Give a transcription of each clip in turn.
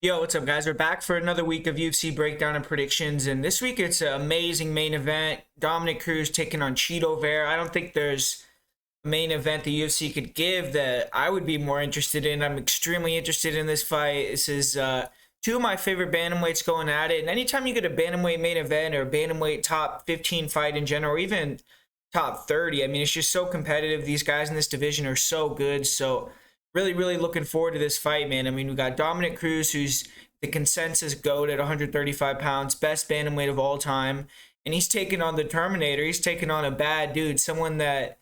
Yo, what's up, guys? We're back for another week of UFC breakdown and predictions, and this week it's an amazing main event. Dominick Cruz taking on Vera. I don't think there's a main event the UFC could give that I would be more interested in. I'm extremely interested in this fight. This is two of my favorite bantamweights going at it, and anytime you get a bantamweight main event or a bantamweight top 15 fight in general, or even top 30, I mean, it's just so competitive. These guys in this division are so good, so really looking forward to this fight, man. I mean, we got Dominick Cruz, who's the consensus GOAT at 135 pounds, best bantamweight of all time, and he's taking on the Terminator. He's taking on a bad dude, someone that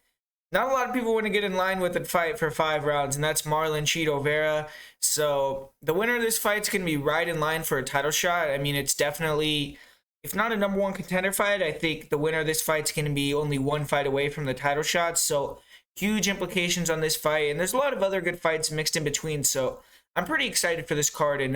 not a lot of people want to get in line with and fight for 5 rounds, and that's Marlon Vera. So the winner of this fight's going to be right in line for a title shot. I mean, it's definitely, if not a number one contender fight, I think the winner of this fight's going to be only one fight away from the title shot. So huge implications on this fight, and there's a lot of other good fights mixed in between, so I'm pretty excited for this card and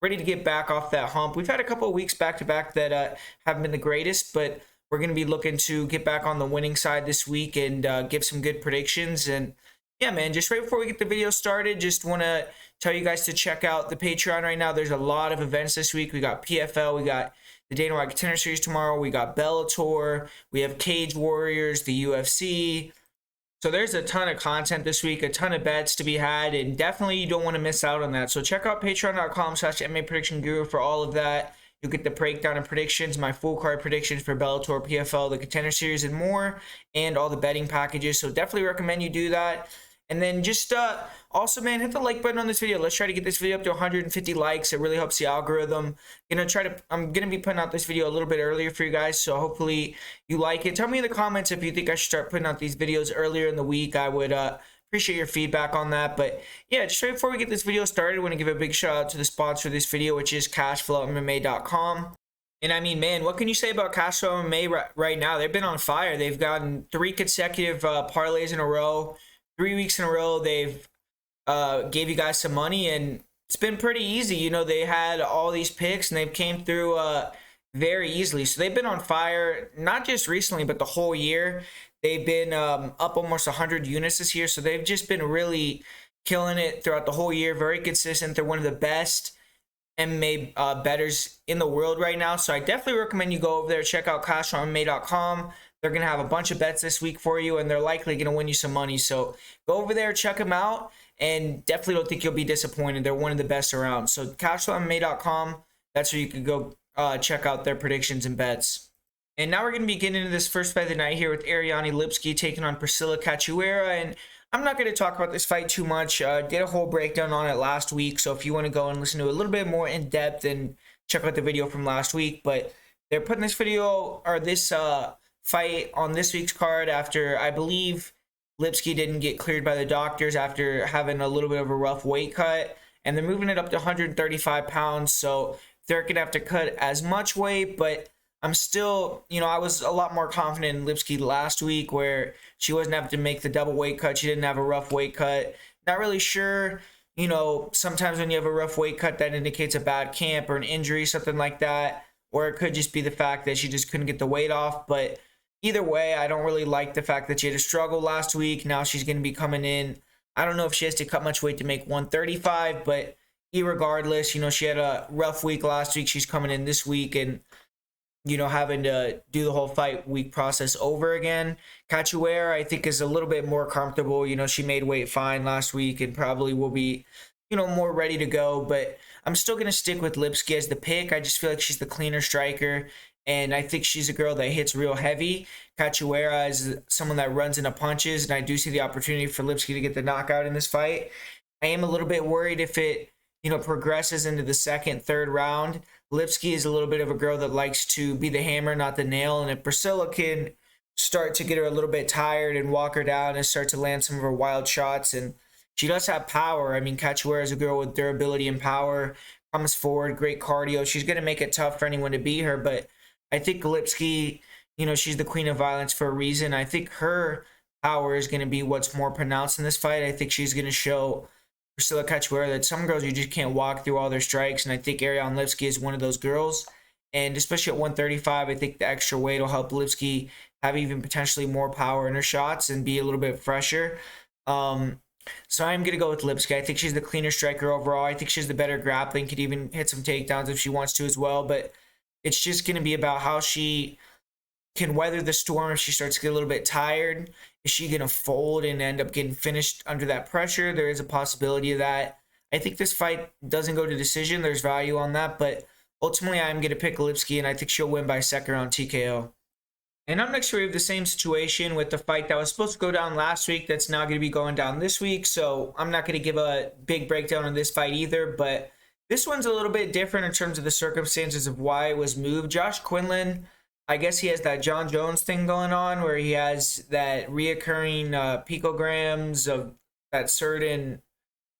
ready to get back off that hump. We've had a couple of weeks back-to-back that haven't been the greatest, but we're going to be looking to get back on the winning side this week and give some good predictions. And yeah, man, just right before we get the video started, just want to tell you guys to check out the Patreon right now. There's a lot of events this week. We got PFL, we got the Dana White Contender Series tomorrow, we got Bellator, we have Cage Warriors, the UFC. So there's a ton of content this week, a ton of bets to be had, and definitely you don't want to miss out on that. So check out patreon.com/MMA Prediction Guru for all of that. You'll get the breakdown and predictions, my full card predictions for Bellator, PFL, the Contender Series, and more, and all the betting packages. So definitely recommend you do that. And then just also, man, hit the like button on this video. Let's try to get this video up to 150 likes. It really helps the algorithm. I'm gonna be putting out this video a little bit earlier for you guys, so hopefully you like it. Tell me in the comments if you think I should start putting out these videos earlier in the week. I would appreciate your feedback on that. But yeah, just right before we get this video started, I want to give a big shout out to the sponsor of this video, which is CashFlowMMA.com. And I mean, man, what can you say about Cashflow MMA right now? They've been on fire. They've gotten 3 consecutive parlays in a row. 3 weeks in a row, they've gave you guys some money, and it's been pretty easy. You know, they had all these picks, and they came through very easily. So they've been on fire, not just recently, but the whole year. They've been up almost 100 units this year, so they've just been really killing it throughout the whole year. Very consistent. They're one of the best MMA bettors in the world right now. So I definitely recommend you go over there, check out CashFlowMMA.com. They're going to have a bunch of bets this week for you, and they're likely going to win you some money. So go over there, check them out, and definitely don't think you'll be disappointed. They're one of the best around. So CashflowMMA.com, that's where you can go check out their predictions and bets. And now we're going to be getting into this first fight of the night here with Ariane Lipski taking on Priscilla Cachoeira. And I'm not going to talk about this fight too much. Did a whole breakdown on it last week, so if you want to go and listen to it a little bit more in depth, and check out the video from last week. But they're putting this video, or this fight, on this week's card after, I believe, Lipski didn't get cleared by the doctors after having a little bit of a rough weight cut, and they're moving it up to 135 pounds, so they're gonna have to cut as much weight. But I'm still, you know, I was a lot more confident in Lipski last week, where she wasn't having to make the double weight cut. She didn't have a rough weight cut. Not really sure, you know, sometimes when you have a rough weight cut, that indicates a bad camp or an injury, something like that, or it could just be the fact that she just couldn't get the weight off. But either way, I don't really like the fact that she had a struggle last week. Now she's going to be coming in. I don't know if she has to cut much weight to make 135, but irregardless, you know, she had a rough week last week. She's coming in this week and, you know, having to do the whole fight week process over again. Cachoeira, I think, is a little bit more comfortable. You know, she made weight fine last week and probably will be, you know, more ready to go. But I'm still going to stick with Lipski as the pick. I just feel like she's the cleaner striker, and I think she's a girl that hits real heavy. Cachoeira is someone that runs into punches, and I do see the opportunity for Lipski to get the knockout in this fight. I am a little bit worried if it, you know, progresses into the second, third round. Lipski is a little bit of a girl that likes to be the hammer, not the nail, and if Priscilla can start to get her a little bit tired and walk her down and start to land some of her wild shots, and she does have power. I mean, Cachoeira is a girl with durability and power, comes forward, great cardio. She's going to make it tough for anyone to beat her, but I think Lipski, you know, she's the queen of violence for a reason. I think her power is going to be what's more pronounced in this fight. I think she's going to show Priscilla Cachoeira that some girls, you just can't walk through all their strikes, and I think Ariane Lipski is one of those girls. And especially at 135, I think the extra weight will help Lipski have even potentially more power in her shots and be a little bit fresher. So I'm going to go with Lipski. I think she's the cleaner striker overall. I think she's the better grappling, could even hit some takedowns if she wants to as well. But it's just going to be about how she can weather the storm if she starts to get a little bit tired. Is she going to fold and end up getting finished under that pressure? There is a possibility of that. I think this fight doesn't go to decision. There's value on that. But ultimately, I'm going to pick Lipski, and I think she'll win by second round TKO. And up next, we have the same situation with the fight that was supposed to go down last week that's now going to be going down this week. So I'm not going to give a big breakdown on this fight either, but this one's a little bit different in terms of the circumstances of why it was moved. Josh Quinlan, I guess he has that John Jones thing going on where he has that reoccurring picograms of that certain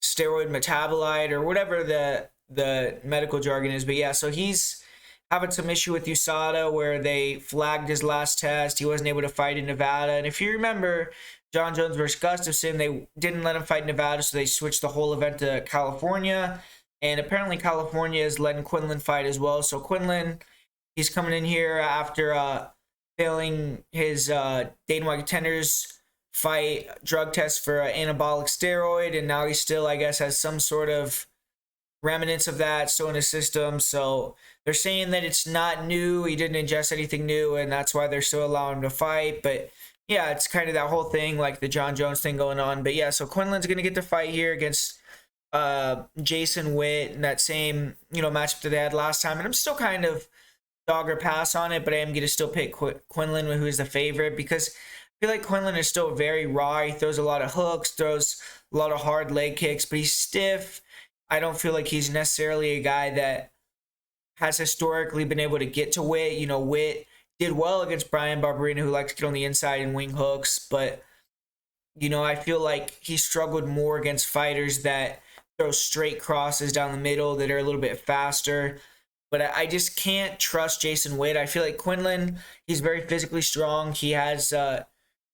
steroid metabolite or whatever the medical jargon is. But yeah, so he's having some issue with USADA where they flagged his last test. He wasn't able to fight in Nevada. And if you remember, John Jones versus Gustafsson, they didn't let him fight in Nevada, so they switched the whole event to California. And apparently California is letting Quinlan fight as well. So Quinlan, he's coming in here after failing his Dana White Contenders fight drug test for an anabolic steroid. And now he still, I guess, has some sort of remnants of that still in his system. So they're saying that it's not new. He didn't ingest anything new, and that's why they're still allowing him to fight. But yeah, it's kind of that whole thing, like the John Jones thing going on. But yeah, so Quinlan's going to get the fight here against Jason Witt in that same, matchup that they had last time. And I'm still kind of dog or pass on it, but I am going to still pick Quinlan, who is the favorite, because I feel like Quinlan is still very raw. He throws a lot of hooks, throws a lot of hard leg kicks, but he's stiff. I don't feel like he's necessarily a guy that has historically been able to get to Witt. Witt did well against Brian Barberina, who likes to get on the inside and wing hooks. But, I feel like he struggled more against fighters that throw straight crosses down the middle that are a little bit faster. But I just can't trust Jason Witt. I feel like Quinlan, he's very physically strong. He has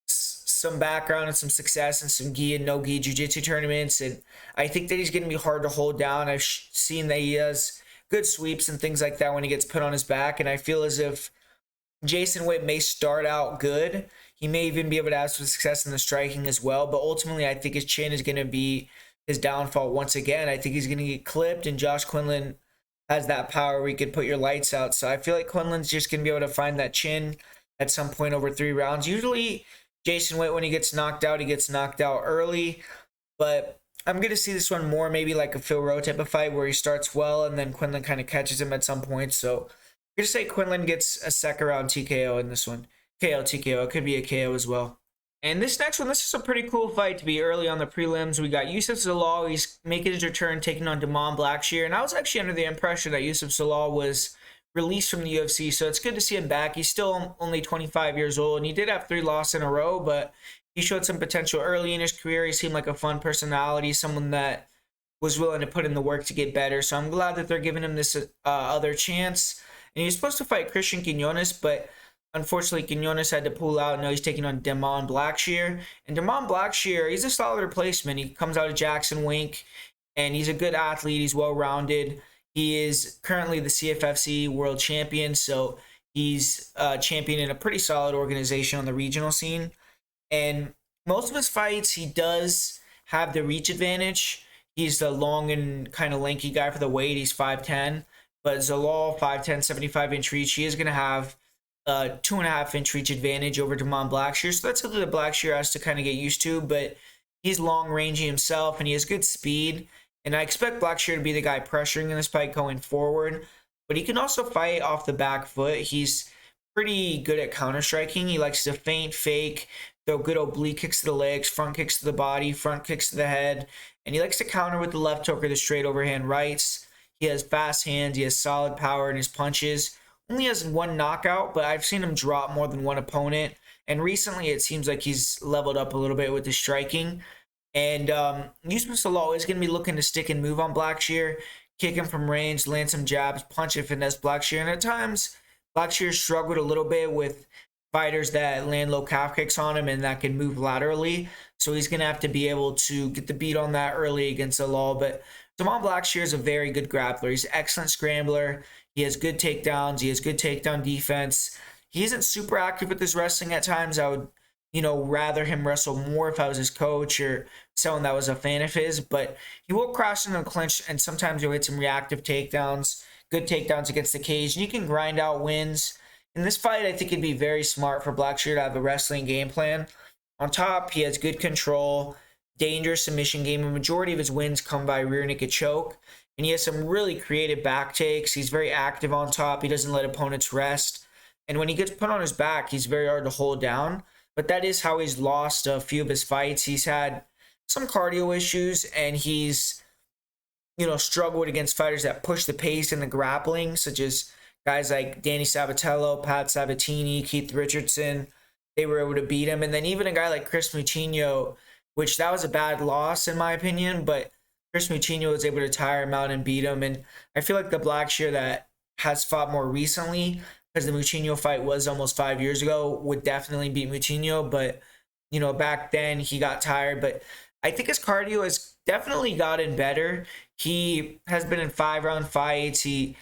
some background and some success in some gi and no gi jiu-jitsu tournaments. And I think that he's going to be hard to hold down. I've seen that he has good sweeps and things like that when he gets put on his back. And I feel as if Jason Witt may start out good. He may even be able to have some success in the striking as well. But ultimately, I think his chin is going to be his downfall once again. I think he's going to get clipped, and Josh Quinlan has that power where he could put your lights out. So I feel like Quinlan's just going to be able to find that chin at some point over 3 rounds. Usually, Jason Witt, when he gets knocked out early. But I'm going to see this one more maybe like a Phil Rowe type of fight where he starts well and then Quinlan kind of catches him at some point. So I'm going to say Quinlan gets a second round TKO in this one. KO, TKO. It could be a KO as well. And this next one, this is a pretty cool fight to be early on the prelims. We got Youssef Zalal. He's making his return, taking on Damon Blackshear. And I was actually under the impression that Youssef Zalal was released from the UFC, so it's good to see him back. He's still only 25 years old, and he did have 3 losses in a row, but he showed some potential early in his career. He seemed like a fun personality, someone that was willing to put in the work to get better. So I'm glad that they're giving him this other chance. And he was supposed to fight Christian Quinones, but unfortunately Quinones had to pull out. Now he's taking on Damon Blackshear. And Damon Blackshear, he's a solid replacement. He comes out of Jackson Wink, and he's a good athlete. He's well-rounded. He is currently the CFFC world champion, so he's champion in a pretty solid organization on the regional scene. And most of his fights, he does have the reach advantage. He's the long and kind of lanky guy for the weight. He's 5'10". But Zalal, 5'10", 75-inch reach. He is going to have a 2.5-inch reach advantage over Damon Blackshear. So that's something that Blackshear has to kind of get used to. But he's long-ranging himself, and he has good speed. And I expect Blackshear to be the guy pressuring in this fight going forward. But he can also fight off the back foot. He's pretty good at counter-striking. He likes to feint, fake, throw good oblique kicks to the legs, front kicks to the body, front kicks to the head. And he likes to counter with the left hook or the straight overhand rights. He has fast hands. He has solid power in his punches. Only has 1 knockout, but I've seen him drop more than 1 opponent. And recently it seems like he's leveled up a little bit with his striking. And Youssef Zalal is going to be looking to stick and move on Blackshear, kick him from range, land some jabs, punch and finesse Blackshear. And at times, Blackshear struggled a little bit with fighters that land low calf kicks on him and that can move laterally. So he's going to have to be able to get the beat on that early against Zalal. But Damon Blackshear is a very good grappler. He's an excellent scrambler. He has good takedowns. He has good takedown defense. He isn't super active with his wrestling at times. I would rather him wrestle more if I was his coach or someone that was a fan of his. But he will crash into the clinch, and sometimes he'll hit some reactive takedowns, good takedowns against the cage, and he can grind out wins. In this fight, I think it'd be very smart for Blackshear to have a wrestling game plan. On top, he has good control, dangerous submission game. A majority of his wins come by rear naked choke, and he has some really creative back takes. He's very active on top. He doesn't let opponents rest. And when he gets put on his back, he's very hard to hold down. But that is how he's lost a few of his fights. He's had some cardio issues, and he's, struggled against fighters that push the pace in the grappling, such as guys like Danny Sabatello, Pat Sabatini, Keith Richardson. They were able to beat him. And then even a guy like Chris Moutinho, which that was a bad loss in my opinion, but Chris Moutinho was able to tire him out and beat him. And I feel like the Blackshear that has fought more recently, because the Moutinho fight was almost 5 years ago, would definitely beat Moutinho. But, back then he got tired. But I think his cardio has definitely gotten better. He has been in 5-round fights. He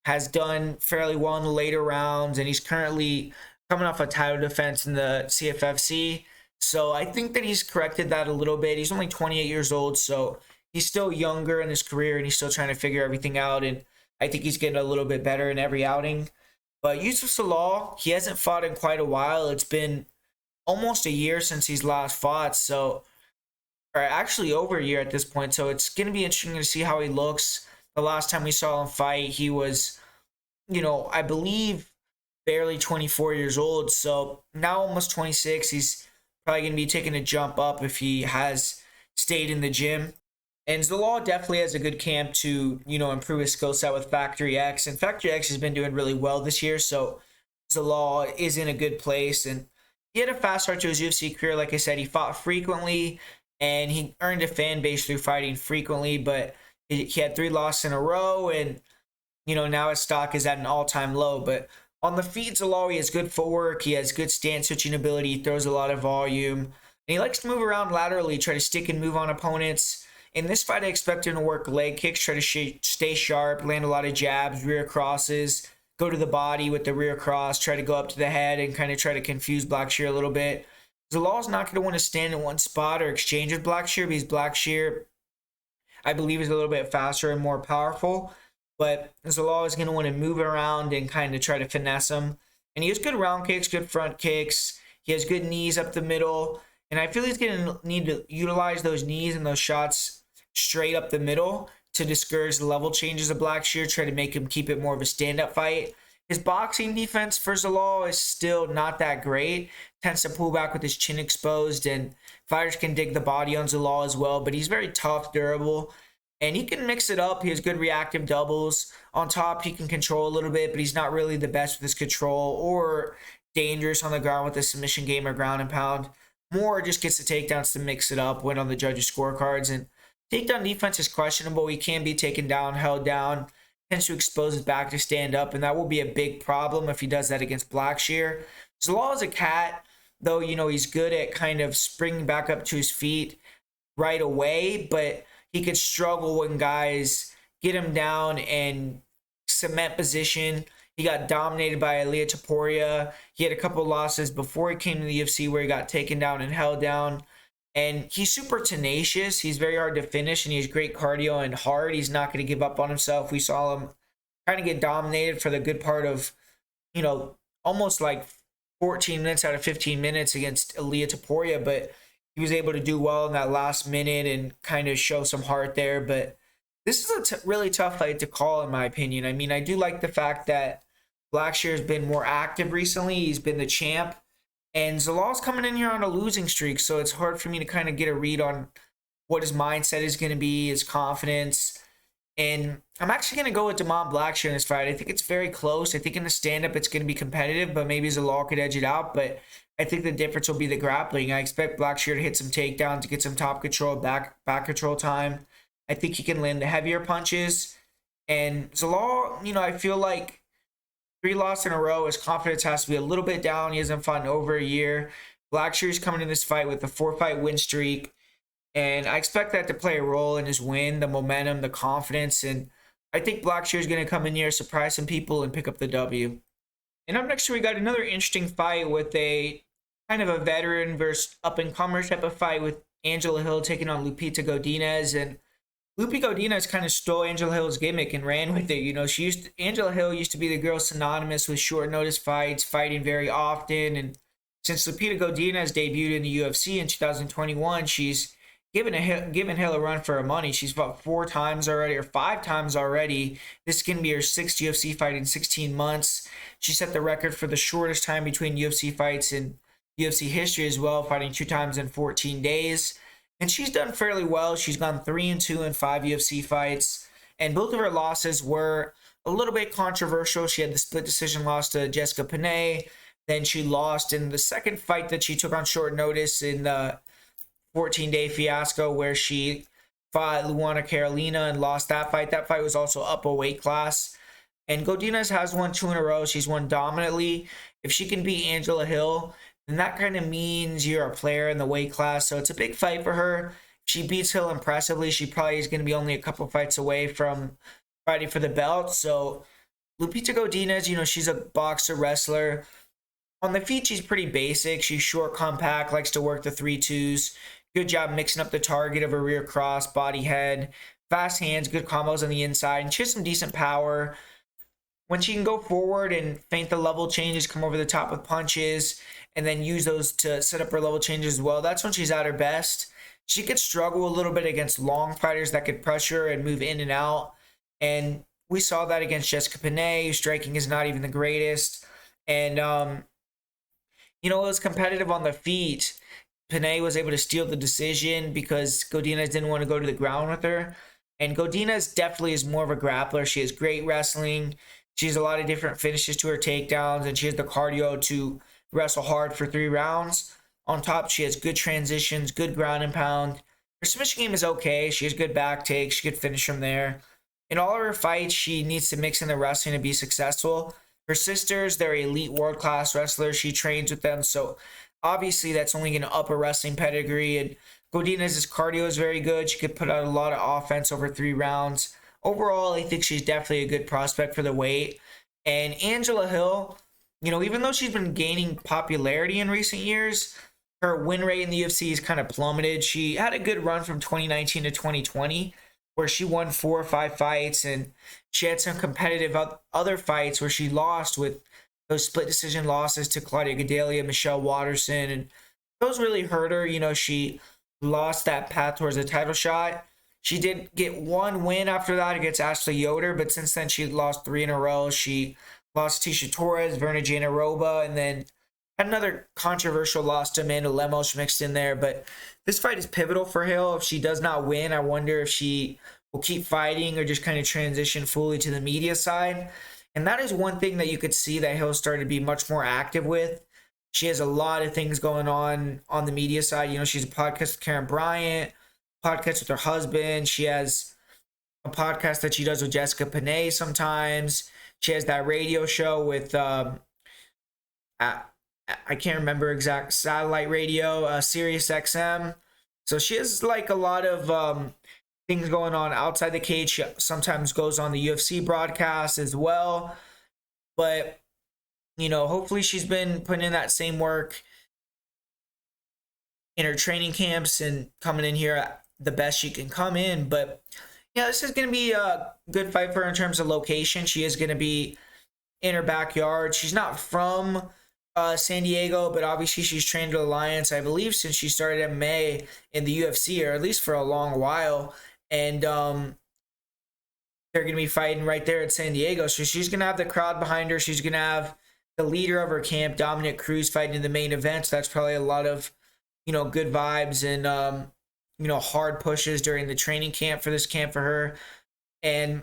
has done fairly well in the later rounds, and he's currently coming off a title defense in the CFFC. So I think that he's corrected that a little bit. He's only 28 years old, so he's still younger in his career, and he's still trying to figure everything out. And I think he's getting a little bit better in every outing. But Youssef Zalal, he hasn't fought in quite a while. It's been almost a year since he's last fought. Or actually over a year at this point. So it's going to be interesting to see how he looks. The last time we saw him fight, he was, I believe barely 24 years old. So now almost 26. He's probably going to be taking a jump up if he has stayed in the gym. And Zalal definitely has a good camp to, improve his skill set with Factory X. And Factory X has been doing really well this year. So Zalal is in a good place. And he had a fast start to his UFC career. Like I said, he fought frequently and he earned a fan base through fighting frequently. But he had 3 losses in a row. And, now his stock is at an all-time low. But on the feet, Zalal, he has good footwork. He has good stance switching ability. He throws a lot of volume. And he likes to move around laterally, try to stick and move on opponents. In this fight, I expect him to work leg kicks, try to stay sharp, land a lot of jabs, rear crosses, go to the body with the rear cross, try to go up to the head and kind of try to confuse Blackshear a little bit. Zalal's not going to want to stand in one spot or exchange with Blackshear because Blackshear, I believe, is a little bit faster and more powerful. But Zalal is going to want to move around and kind of try to finesse him. And he has good round kicks, good front kicks. He has good knees up the middle. And I feel he's going to need to utilize those knees and those shots straight up the middle to discourage the level changes of Blackshear, try to make him keep it more of a stand-up fight. His boxing defense for Zalal is still not that great. Tends to pull back with his chin exposed, and fighters can dig the body on Zalal as well, but he's very tough, durable, and he can mix it up. He has good reactive doubles. On top, he can control a little bit, but he's not really the best with his control or dangerous on the ground with the submission game or ground and pound. More just gets the takedowns to mix it up, win on the judges' scorecards, and takedown defense is questionable. He can be taken down, held down, tends to expose his back to stand up, and that will be a big problem if he does that against Blackshear. Zalal is a cat, though, he's good at kind of springing back up to his feet right away, but he could struggle when guys get him down and cement position. He got dominated by Ilia Topuria. He had a couple losses before he came to the UFC where he got taken down and held down. And he's super tenacious. He's very hard to finish, and he has great cardio and hard. He's not going to give up on himself. We saw him kind of get dominated for the good part of, almost like 14 minutes out of 15 minutes against Ilia Topuria, but he was able to do well in that last minute and kind of show some heart there. But this is a really tough fight to call, in my opinion. I mean, I do like the fact that Blackshear has been more active recently. He's been the champ. And Zalal's coming in here on a losing streak, so it's hard for me to kind of get a read on what his mindset is going to be, his confidence. And I'm actually going to go with Damon Blackshear in this fight. I think it's very close. I think in the stand-up it's going to be competitive, but maybe Zalal could edge it out. But I think the difference will be the grappling. I expect Blackshear to hit some takedowns, to get some top control, back control time. I think he can land the heavier punches. And Zalal, I feel like 3 losses in a row, his confidence has to be a little bit down. He hasn't fought in over a year. Blackshear's coming in this fight with a 4-fight win streak. And I expect that to play a role in his win, the momentum, the confidence. And I think Blackshear's going to come in here, surprise some people, and pick up the W. And up next, we got another interesting fight with a kind of a veteran versus up-and-comer type of fight with Angela Hill taking on Lupita Godinez. And Lupita Godinez kind of stole Angela Hill's gimmick and ran with it. Angela Hill used to be the girl synonymous with short notice fights, fighting very often. And since Lupita Godinez debuted in the UFC in 2021, she's given Hill a run for her money. She's fought 4 times already, or 5 times already. This is going to be her 6th UFC fight in 16 months. She set the record for the shortest time between UFC fights in UFC history as well, fighting 2 times in 14 days. And she's done fairly well. She's gone 3-2 in 5 UFC fights. And both of her losses were a little bit controversial. She had the split decision loss to Jessica Panay. Then she lost in the second fight that she took on short notice in the 14-day fiasco where she fought Luana Carolina and lost that fight. That fight was also up a weight class. And Godinez has won 2 in a row. She's won dominantly. If she can beat Angela Hill, then that kind of means you're a player in the weight class. So it's a big fight for her. If she beats Hill impressively, she probably is going to be only a couple fights away from fighting for the belt. So Lupita Godinez, she's a boxer, wrestler. On the feet, she's pretty basic. She's short, compact, likes to work the 3-2s. Good job mixing up the target of a rear cross, body, head. Fast hands, good combos on the inside. And she has some decent power. When she can go forward and feint the level changes, come over the top with punches, and then use those to set up her level changes as well, that's when she's at her best. She could struggle a little bit against long fighters that could pressure and move in and out. And we saw that against Jessica Panay. Striking is not even the greatest. And, it was competitive on the feet. Panay was able to steal the decision because Godinez didn't want to go to the ground with her. And Godinez definitely is more of a grappler. She has great wrestling. She has a lot of different finishes to her takedowns, and she has the cardio to wrestle hard for 3 rounds. On top, she has good transitions, good ground and pound. Her submission game is okay. She has good back takes. She could finish from there. In all of her fights, she needs to mix in the wrestling to be successful. Her sisters, they're elite world-class wrestlers. She trains with them, so obviously that's only going to up her wrestling pedigree. And Godinez's cardio is very good. She could put out a lot of offense over 3 rounds. Overall, I think she's definitely a good prospect for the weight. And Angela Hill, even though she's been gaining popularity in recent years, her win rate in the UFC has kind of plummeted. She had a good run from 2019 to 2020, where she won 4 or 5 fights, and she had some competitive other fights where she lost with those split decision losses to Claudia Gadelha, Michelle Watterson, and those really hurt her. She lost that path towards a title shot. She did get 1 win after that against Ashley Yoder, but since then she lost 3 in a row. She lost Tisha Torres, Verna Janaroba, and then had another controversial loss to Amanda Lemos mixed in there. But this fight is pivotal for Hill. If she does not win, I wonder if she will keep fighting or just kind of transition fully to the media side. And that is one thing that you could see that Hill started to be much more active with. She has a lot of things going on the media side. She's a podcast with Karen Bryant, podcast with her husband. She has a podcast that she does with Jessica Panay sometimes. She has that radio show with, I can't remember exact satellite radio, Sirius XM. So she has like a lot of things going on outside the cage. She sometimes goes on the UFC broadcast as well. But, hopefully she's been putting in that same work in her training camps and coming in here the best she can come in. But, yeah, this is going to be a good fight for her in terms of location. She is going to be in her backyard. She's not from San Diego, but obviously she's trained at Alliance, I believe, since she started MMA in the UFC, or at least for a long while. And they're going to be fighting right there at San Diego. So she's going to have the crowd behind her. She's going to have the leader of her camp, Dominick Cruz, fighting in the main event. So that's probably a lot of, good vibes and, hard pushes during the training camp for this camp for her. And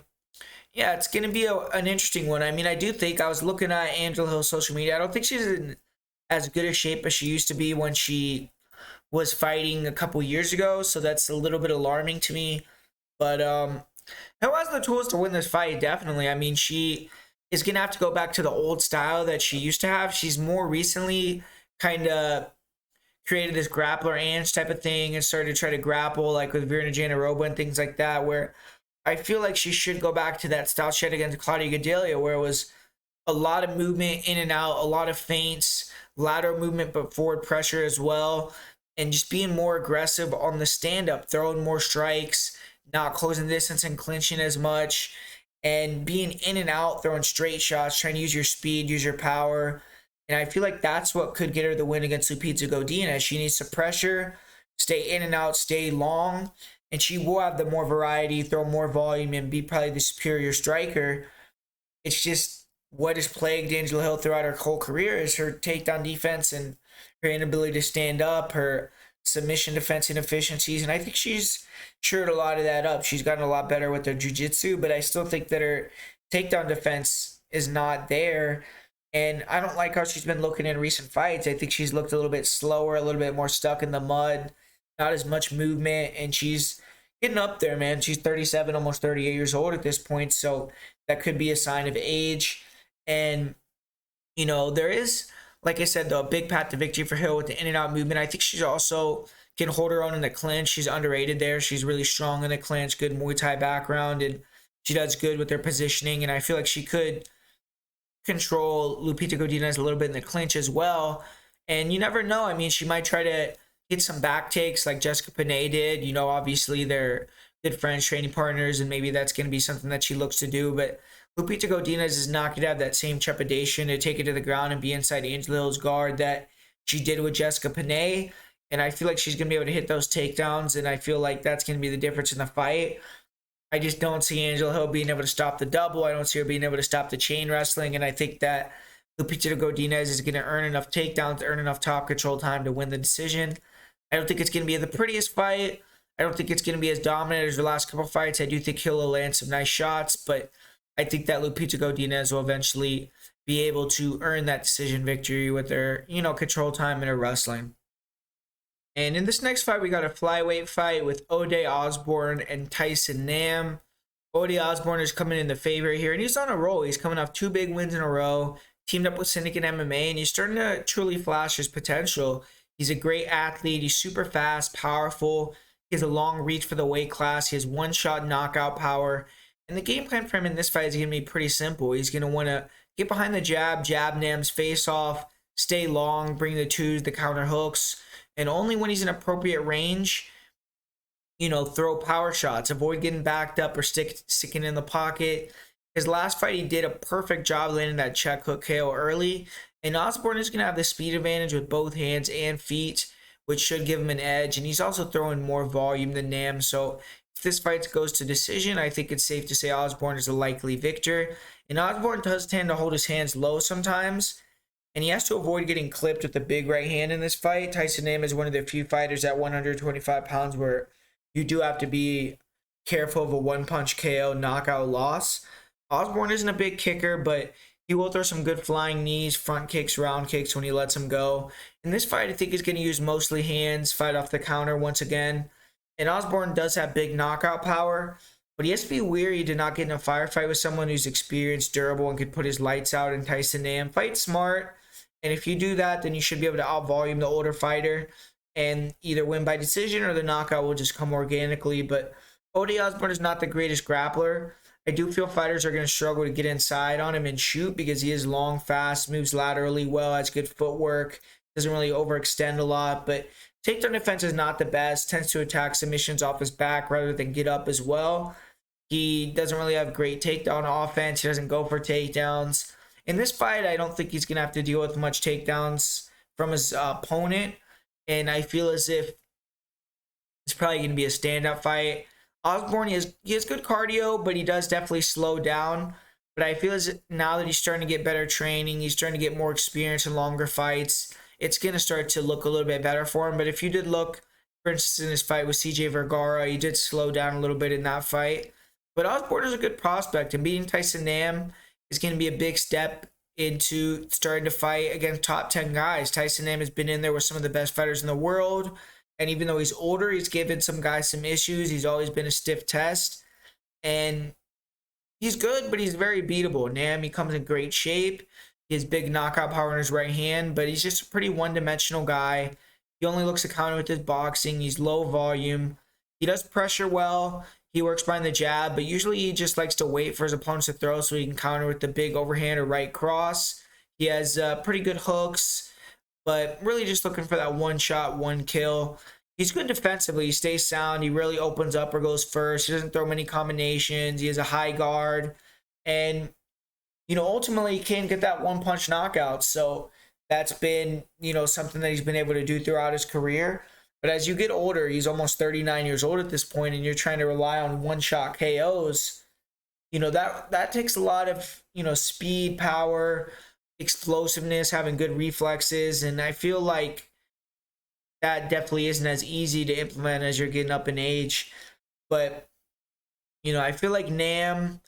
yeah, it's going to be an interesting one. I mean, I do think I was looking at Angela Hill's social media. I don't think she's in as good a shape as she used to be when she was fighting a couple years ago. So that's a little bit alarming to me. But Hill has the tools to win this fight, definitely. I mean, she is going to have to go back to the old style that she used to have. She's more recently kind of created this grappler Ange type of thing and started to try to grapple like with Verna Janaroba and things like that, where I feel like she should go back to that style she had against Claudia Gadelha, where it was a lot of movement in and out, a lot of feints, lateral movement, but forward pressure as well. And just being more aggressive on the stand-up, throwing more strikes, not closing distance and clinching as much, and being in and out, throwing straight shots, trying to use your speed, use your power. And I feel like that's what could get her the win against Lupita Godinez. She needs to pressure, stay in and out, stay long, and she will have the more variety, throw more volume, and be probably the superior striker. It's just what has plagued Angela Hill throughout her whole career is her takedown defense and her inability to stand up, her submission defense inefficiencies. And I think she's shored a lot of that up. She's gotten a lot better with her jiu-jitsu, but I still think that her takedown defense is not there. And I don't like how she's been looking in recent fights. I think she's looked a little bit slower, a little bit more stuck in the mud, not as much movement, and she's getting up there, man. She's 37, almost 38 years old at this point, so that could be a sign of age. And, you know, there is, like I said, though, a big path to victory for Hill with the in and out movement. I think she's also can hold her own in the clinch. She's underrated there. She's really strong in the clinch, good Muay Thai background, and she does good with her positioning. And I feel like she could control Lupita Godinez a little bit in the clinch as well. And you never know. I mean, she might try to get some back takes like Jessica Panay did. You know, obviously they're good friends, training partners, and maybe that's going to be something that she looks to do. But Lupita Godinez is not going to have that same trepidation to take it to the ground and be inside Angela Hill's guard that she did with Jessica Panay. And I feel like she's going to be able to hit those takedowns, and I feel like that's going to be the difference in the fight. I just don't see Angela Hill being able to stop the double. I don't see her being able to stop the chain wrestling, and I think that Lupita Godinez is going to earn enough takedowns, earn enough top control time to win the decision. I don't think it's going to be the prettiest fight. I don't think it's going to be as dominant as the last couple fights. I do think Hill will land some nice shots, but I think that Lupita Godinez will eventually be able to earn that decision victory with her, you know, control time and her wrestling. And in this next fight, we got a flyweight fight with Ode Osbourne and Tyson Nam. Ode Osbourne is coming in the favor here, and he's on a roll. He's coming off 2 big wins in a row, teamed up with Syndicate MMA, and he's starting to truly flash his potential. He's a great athlete. He's super fast, powerful. He has a long reach for the weight class. He has one-shot knockout power. And the game plan for him in this fight is going to be pretty simple. He's going to want to get behind the jab Nam's face off, stay long, bring the twos, the counter hooks, and only when he's in appropriate range, you know, throw power shots. Avoid getting backed up or sticking in the pocket. His last fight, he did a perfect job landing that check hook KO early. And Osbourne is going to have the speed advantage with both hands and feet, which should give him an edge. And he's also throwing more volume than Nam. So if this fight goes to decision, I think it's safe to say Osbourne is a likely victor. And Osbourne does tend to hold his hands low sometimes, and he has to avoid getting clipped with the big right hand in this fight. Tyson Nam is one of the few fighters at 125 pounds where you do have to be careful of a one-punch KO knockout loss. Osbourne isn't a big kicker, but he will throw some good flying knees, front kicks, round kicks when he lets them go. In this fight, I think he's going to use mostly hands, fight off the counter once again. And Osbourne does have big knockout power, but he has to be wary to not get in a firefight with someone who's experienced, durable, and could put his lights out in Tyson Nam. Fight smart. And if you do that, then you should be able to out-volume the older fighter and either win by decision or the knockout will just come organically. But Ode Osbourne is not the greatest grappler. I do feel fighters are going to struggle to get inside on him and shoot because he is long, fast, moves laterally well, has good footwork, doesn't really overextend a lot. But takedown defense is not the best, tends to attack submissions off his back rather than get up as well. He doesn't really have great takedown offense. He doesn't go for takedowns. In this fight, I don't think he's going to have to deal with much takedowns from his opponent. And I feel as if it's probably going to be a stand-up fight. Osbourne, he has good cardio, but he does definitely slow down. But I feel as now that he's starting to get better training, he's starting to get more experience in longer fights, it's going to start to look a little bit better for him. But if you did look, for instance, in his fight with CJ Vergara, he did slow down a little bit in that fight. But Osbourne is a good prospect, and beating Tyson Nam is going to be a big step into starting to fight against top 10 guys. Tyson Nam has been in there with some of the best fighters in the world, and even though he's older, he's given some guys some issues. He's always been a stiff test, and he's good, but he's very beatable. Nam, he comes in great shape. He has big knockout power in his right hand, but he's just a pretty one-dimensional guy. He only looks to counter with his boxing. He's low volume. He does pressure well. He works behind the jab, but usually he just likes to wait for his opponents to throw so he can counter with the big overhand or right cross. He has pretty good hooks, but really just looking for that one shot, one kill. He's good defensively. He stays sound. He really opens up or goes first. He doesn't throw many combinations. He has a high guard. And, ultimately he can get that one punch knockout. So that's been, something that he's been able to do throughout his career. But as you get older, he's almost 39 years old at this point, and you're trying to rely on one-shot KOs. That takes a lot of, speed, power, explosiveness, having good reflexes, and I feel like that definitely isn't as easy to implement as you're getting up in age. But, I feel like Nam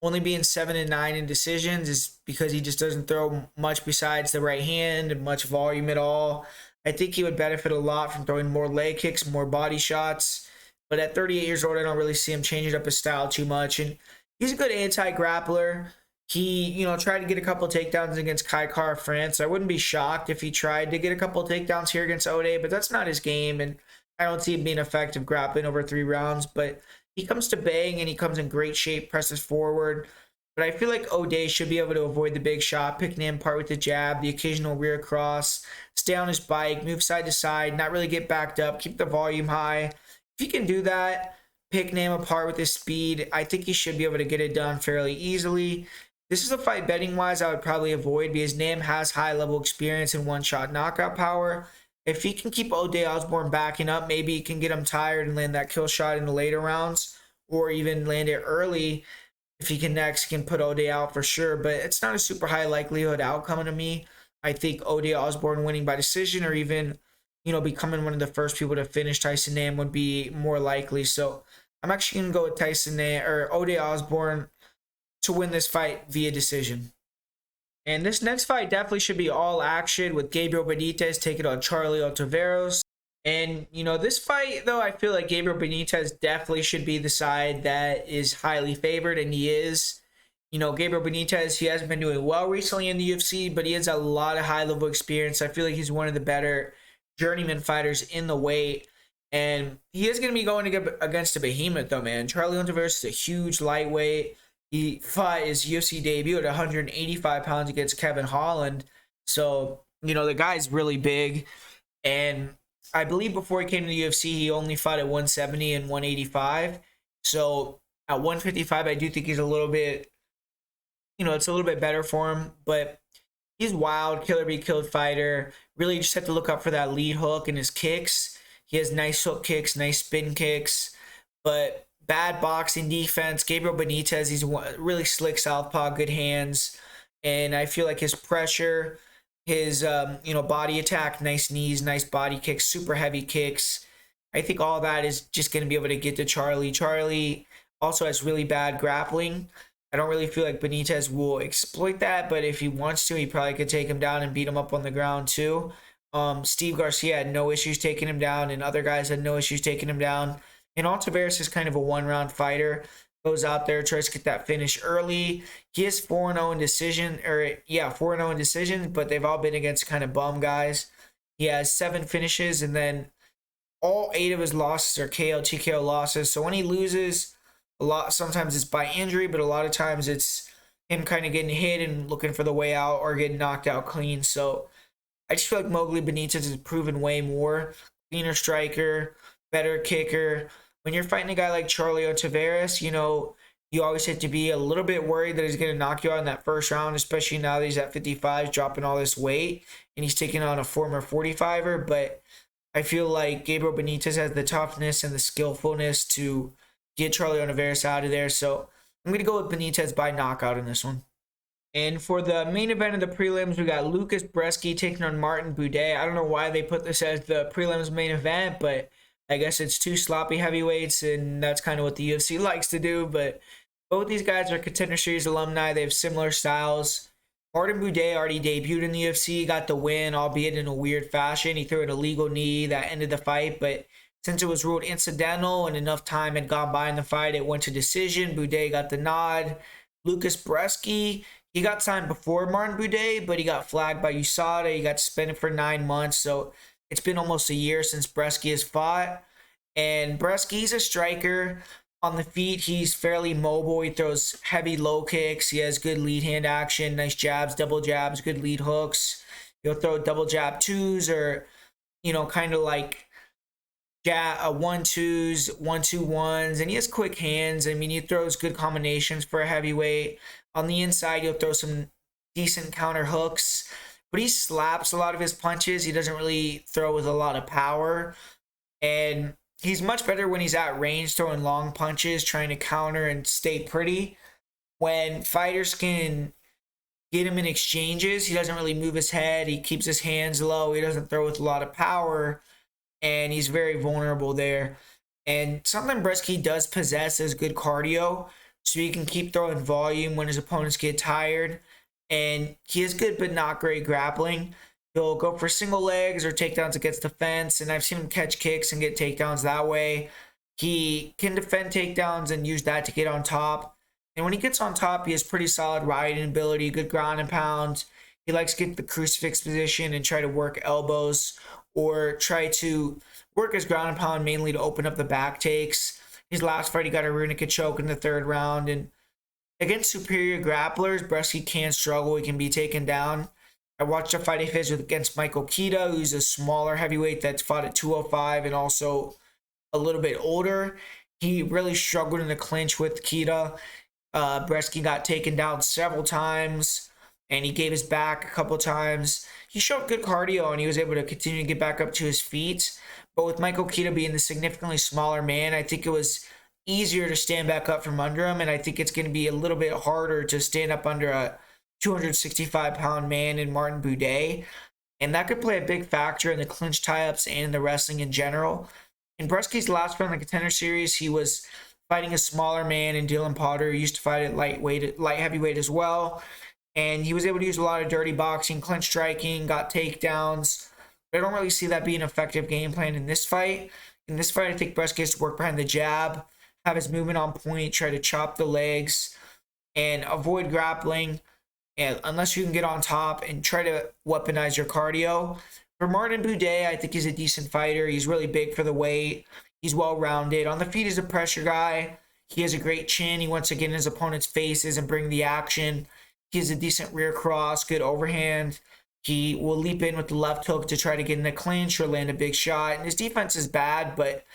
only being 7-9 in decisions is because he just doesn't throw much besides the right hand and much volume at all. I think he would benefit a lot from throwing more leg kicks, more body shots. But at 38 years old, I don't really see him changing up his style too much. And he's a good anti-grappler. He, tried to get a couple takedowns against Kai Kara France. I wouldn't be shocked if he tried to get a couple takedowns here against Ode, but that's not his game. And I don't see him being effective grappling over 3 rounds. But he comes to bang and he comes in great shape, presses forward. But I feel like Ode should be able to avoid the big shot, pick Nam apart with the jab, the occasional rear cross, stay on his bike, move side to side, not really get backed up, keep the volume high. If he can do that, pick Nam apart with his speed, I think he should be able to get it done fairly easily. This is a fight betting-wise I would probably avoid because Nam has high-level experience and one-shot knockout power. If he can keep Ode Osbourne backing up, maybe he can get him tired and land that kill shot in the later rounds, or even land it early. If he connects, he can put Ode out for sure, but it's not a super high likelihood outcome to me. I think Ode Osbourne winning by decision or even, becoming one of the first people to finish Tyson Nam would be more likely. So I'm actually going to go with Tyson Nam or Ode Osbourne to win this fight via decision. And this next fight definitely should be all action with Gabriel Benitez taking on Charlie Ontiveros. And, this fight, though, I feel like Gabriel Benitez definitely should be the side that is highly favored, and he is. Gabriel Benitez, he hasn't been doing well recently in the UFC, but he has a lot of high-level experience. I feel like he's one of the better journeyman fighters in the weight. And he is going to be going against a behemoth, though, man. Charlie Ontiveros is a huge lightweight. He fought his UFC debut at 185 pounds against Kevin Holland. So, the guy's really big. And I believe before he came to the UFC, he only fought at 170 and 185. So at 155, I do think he's a little bit, it's a little bit better for him. But he's wild, killer be killed fighter. Really just have to look up for that lead hook and his kicks. He has nice hook kicks, nice spin kicks. But bad boxing defense. Gabriel Benitez, he's really slick southpaw, good hands. And I feel like his pressure, his body attack, nice knees, nice body kicks, super heavy kicks. I think all that is just going to be able to get to Charlie. Charlie also has really bad grappling. I don't really feel like Benitez will exploit that, but if he wants to, he probably could take him down and beat him up on the ground too. Steve Garcia had no issues taking him down, and other guys had no issues taking him down. And Ontiveros is kind of a one-round fighter. Goes out there, tries to get that finish early. He is 4-0 in decision, 4-0 in decisions, but they've all been against kind of bum guys. He has 7 finishes, and then all 8 of his losses are KO, TKO losses. So when he loses, sometimes it's by injury, but a lot of times it's him kind of getting hit and looking for the way out or getting knocked out clean. So I just feel like Mowgli Benitez has proven way more. Cleaner striker, better kicker. When you're fighting a guy like Charlie Ontiveros, you always have to be a little bit worried that he's going to knock you out in that first round, especially now that he's at 55, dropping all this weight, and he's taking on a former 45er. But I feel like Gabriel Benitez has the toughness and the skillfulness to get Charlie Ontiveros out of there. So I'm going to go with Benitez by knockout in this one. And for the main event of the prelims, we got Lucas Bresky taking on Martin Buday. I don't know why they put this as the prelims main event, but I guess it's 2 sloppy heavyweights, and that's kind of what the UFC likes to do. But both these guys are Contender Series alumni. They have similar styles. Martin Buday already debuted in the UFC, got the win, albeit in a weird fashion. He threw an illegal knee that ended the fight, but since it was ruled incidental and enough time had gone by in the fight, it went to decision. Buday got the nod. Lucas Bresky, he got signed before Martin Buday, but he got flagged by USADA. He got suspended for 9 months, so it's been almost a year since Bresky has fought. And Bresky's a striker. On the feet, he's fairly mobile. He throws heavy low kicks. He has good lead hand action, nice jabs, double jabs, good lead hooks. He'll throw double jab twos, or, kind of like jab, 1-2s, 1-2-1s, and he has quick hands. I mean, he throws good combinations for a heavyweight. On the inside, he'll throw some decent counter hooks, but he slaps a lot of his punches. He doesn't really throw with a lot of power, and he's much better when he's at range, throwing long punches, trying to counter and stay pretty. When fighters can get him in exchanges, he doesn't really move his head. He keeps his hands low. He doesn't throw with a lot of power, and he's very vulnerable there. And something Brzeski does possess is good cardio, so he can keep throwing volume when his opponents get tired. And he has good but not great grappling. He'll go for single legs or takedowns against the fence, and I've seen him catch kicks and get takedowns that way. He can defend takedowns and use that to get on top. And when he gets on top, he has pretty solid riding ability, good ground and pound. He likes to get the crucifix position and try to work elbows, or try to work his ground and pound mainly to open up the back takes. His last fight, he got a rear naked choke in the third round. And against superior grapplers, Brzeski can struggle. He can be taken down. I watched a fight of his against Michael Kita, who's a smaller heavyweight that's fought at 205 and also a little bit older. He really struggled in the clinch with Kita. Brzeski got taken down several times, and he gave his back a couple times. He showed good cardio, and he was able to continue to get back up to his feet. But with Michael Kita being the significantly smaller man, I think it was easier to stand back up from under him, and I think it's going to be a little bit harder to stand up under a 265-pound man in Martin Buday, and that could play a big factor in the clinch tie-ups and in the wrestling in general. In Brzeski's last fight in the Contender Series, he was fighting a smaller man in Dylan Potter, who used to fight at light heavyweight as well, and he was able to use a lot of dirty boxing, clinch striking, got takedowns. But I don't really see that being an effective game plan in this fight. In this fight, I think Brzeski has to work behind the jab, have his movement on point, try to chop the legs, and avoid grappling. And unless you can get on top and try to weaponize your cardio. For Martin Buday, I think he's a decent fighter. He's really big for the weight. He's well-rounded. On the feet, he's a pressure guy. He has a great chin. He wants to get in his opponent's faces and bring the action. He has a decent rear cross, good overhand. He will leap in with the left hook to try to get in the clinch or land a big shot. And his defense is bad, but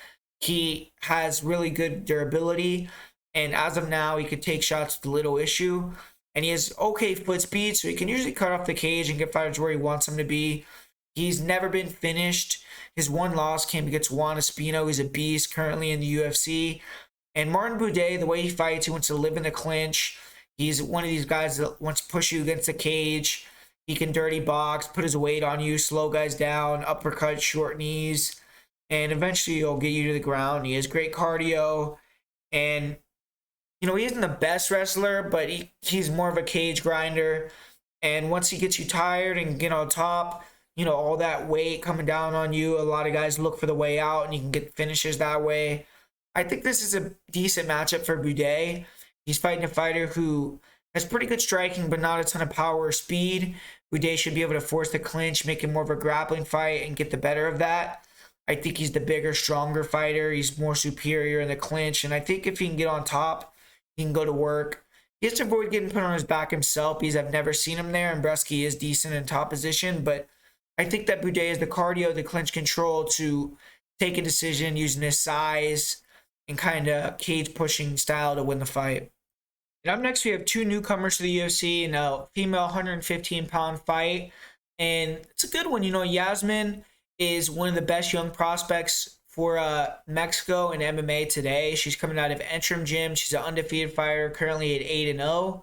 he has really good durability. And as of now, he could take shots with little issue. And he has okay foot speed, so he can usually cut off the cage and get fighters where he wants them to be. He's never been finished. His one loss came against Juan Espino. He's a beast currently in the UFC. And Martin Buday, the way he fights, he wants to live in the clinch. He's one of these guys that wants to push you against the cage. He can dirty box, put his weight on you, slow guys down, uppercut, short knees. And eventually he'll get you to the ground. He has great cardio. And he isn't the best wrestler, but he's more of a cage grinder. And once he gets you tired and get on top, all that weight coming down on you, a lot of guys look for the way out, and you can get finishes that way. I think this is a decent matchup for Buday. He's fighting a fighter who has pretty good striking, but not a ton of power or speed. Buday should be able to force the clinch, make it more of a grappling fight, and get the better of that. I think he's the bigger, stronger fighter. He's more superior in the clinch, and I think if he can get on top, he can go to work. He has to avoid getting put on his back himself, because I've never seen him there, and Brzeski is decent in top position. But I think that Buday has the cardio, the clinch control to take a decision using his size and kind of cage pushing style to win the fight. And up next, we have two newcomers to the UFC in a female 115-pound fight. And it's a good one. Yazmin is one of the best young prospects for Mexico and MMA today. She's coming out of Entrim Gym. She's an undefeated fighter, currently at 8-0.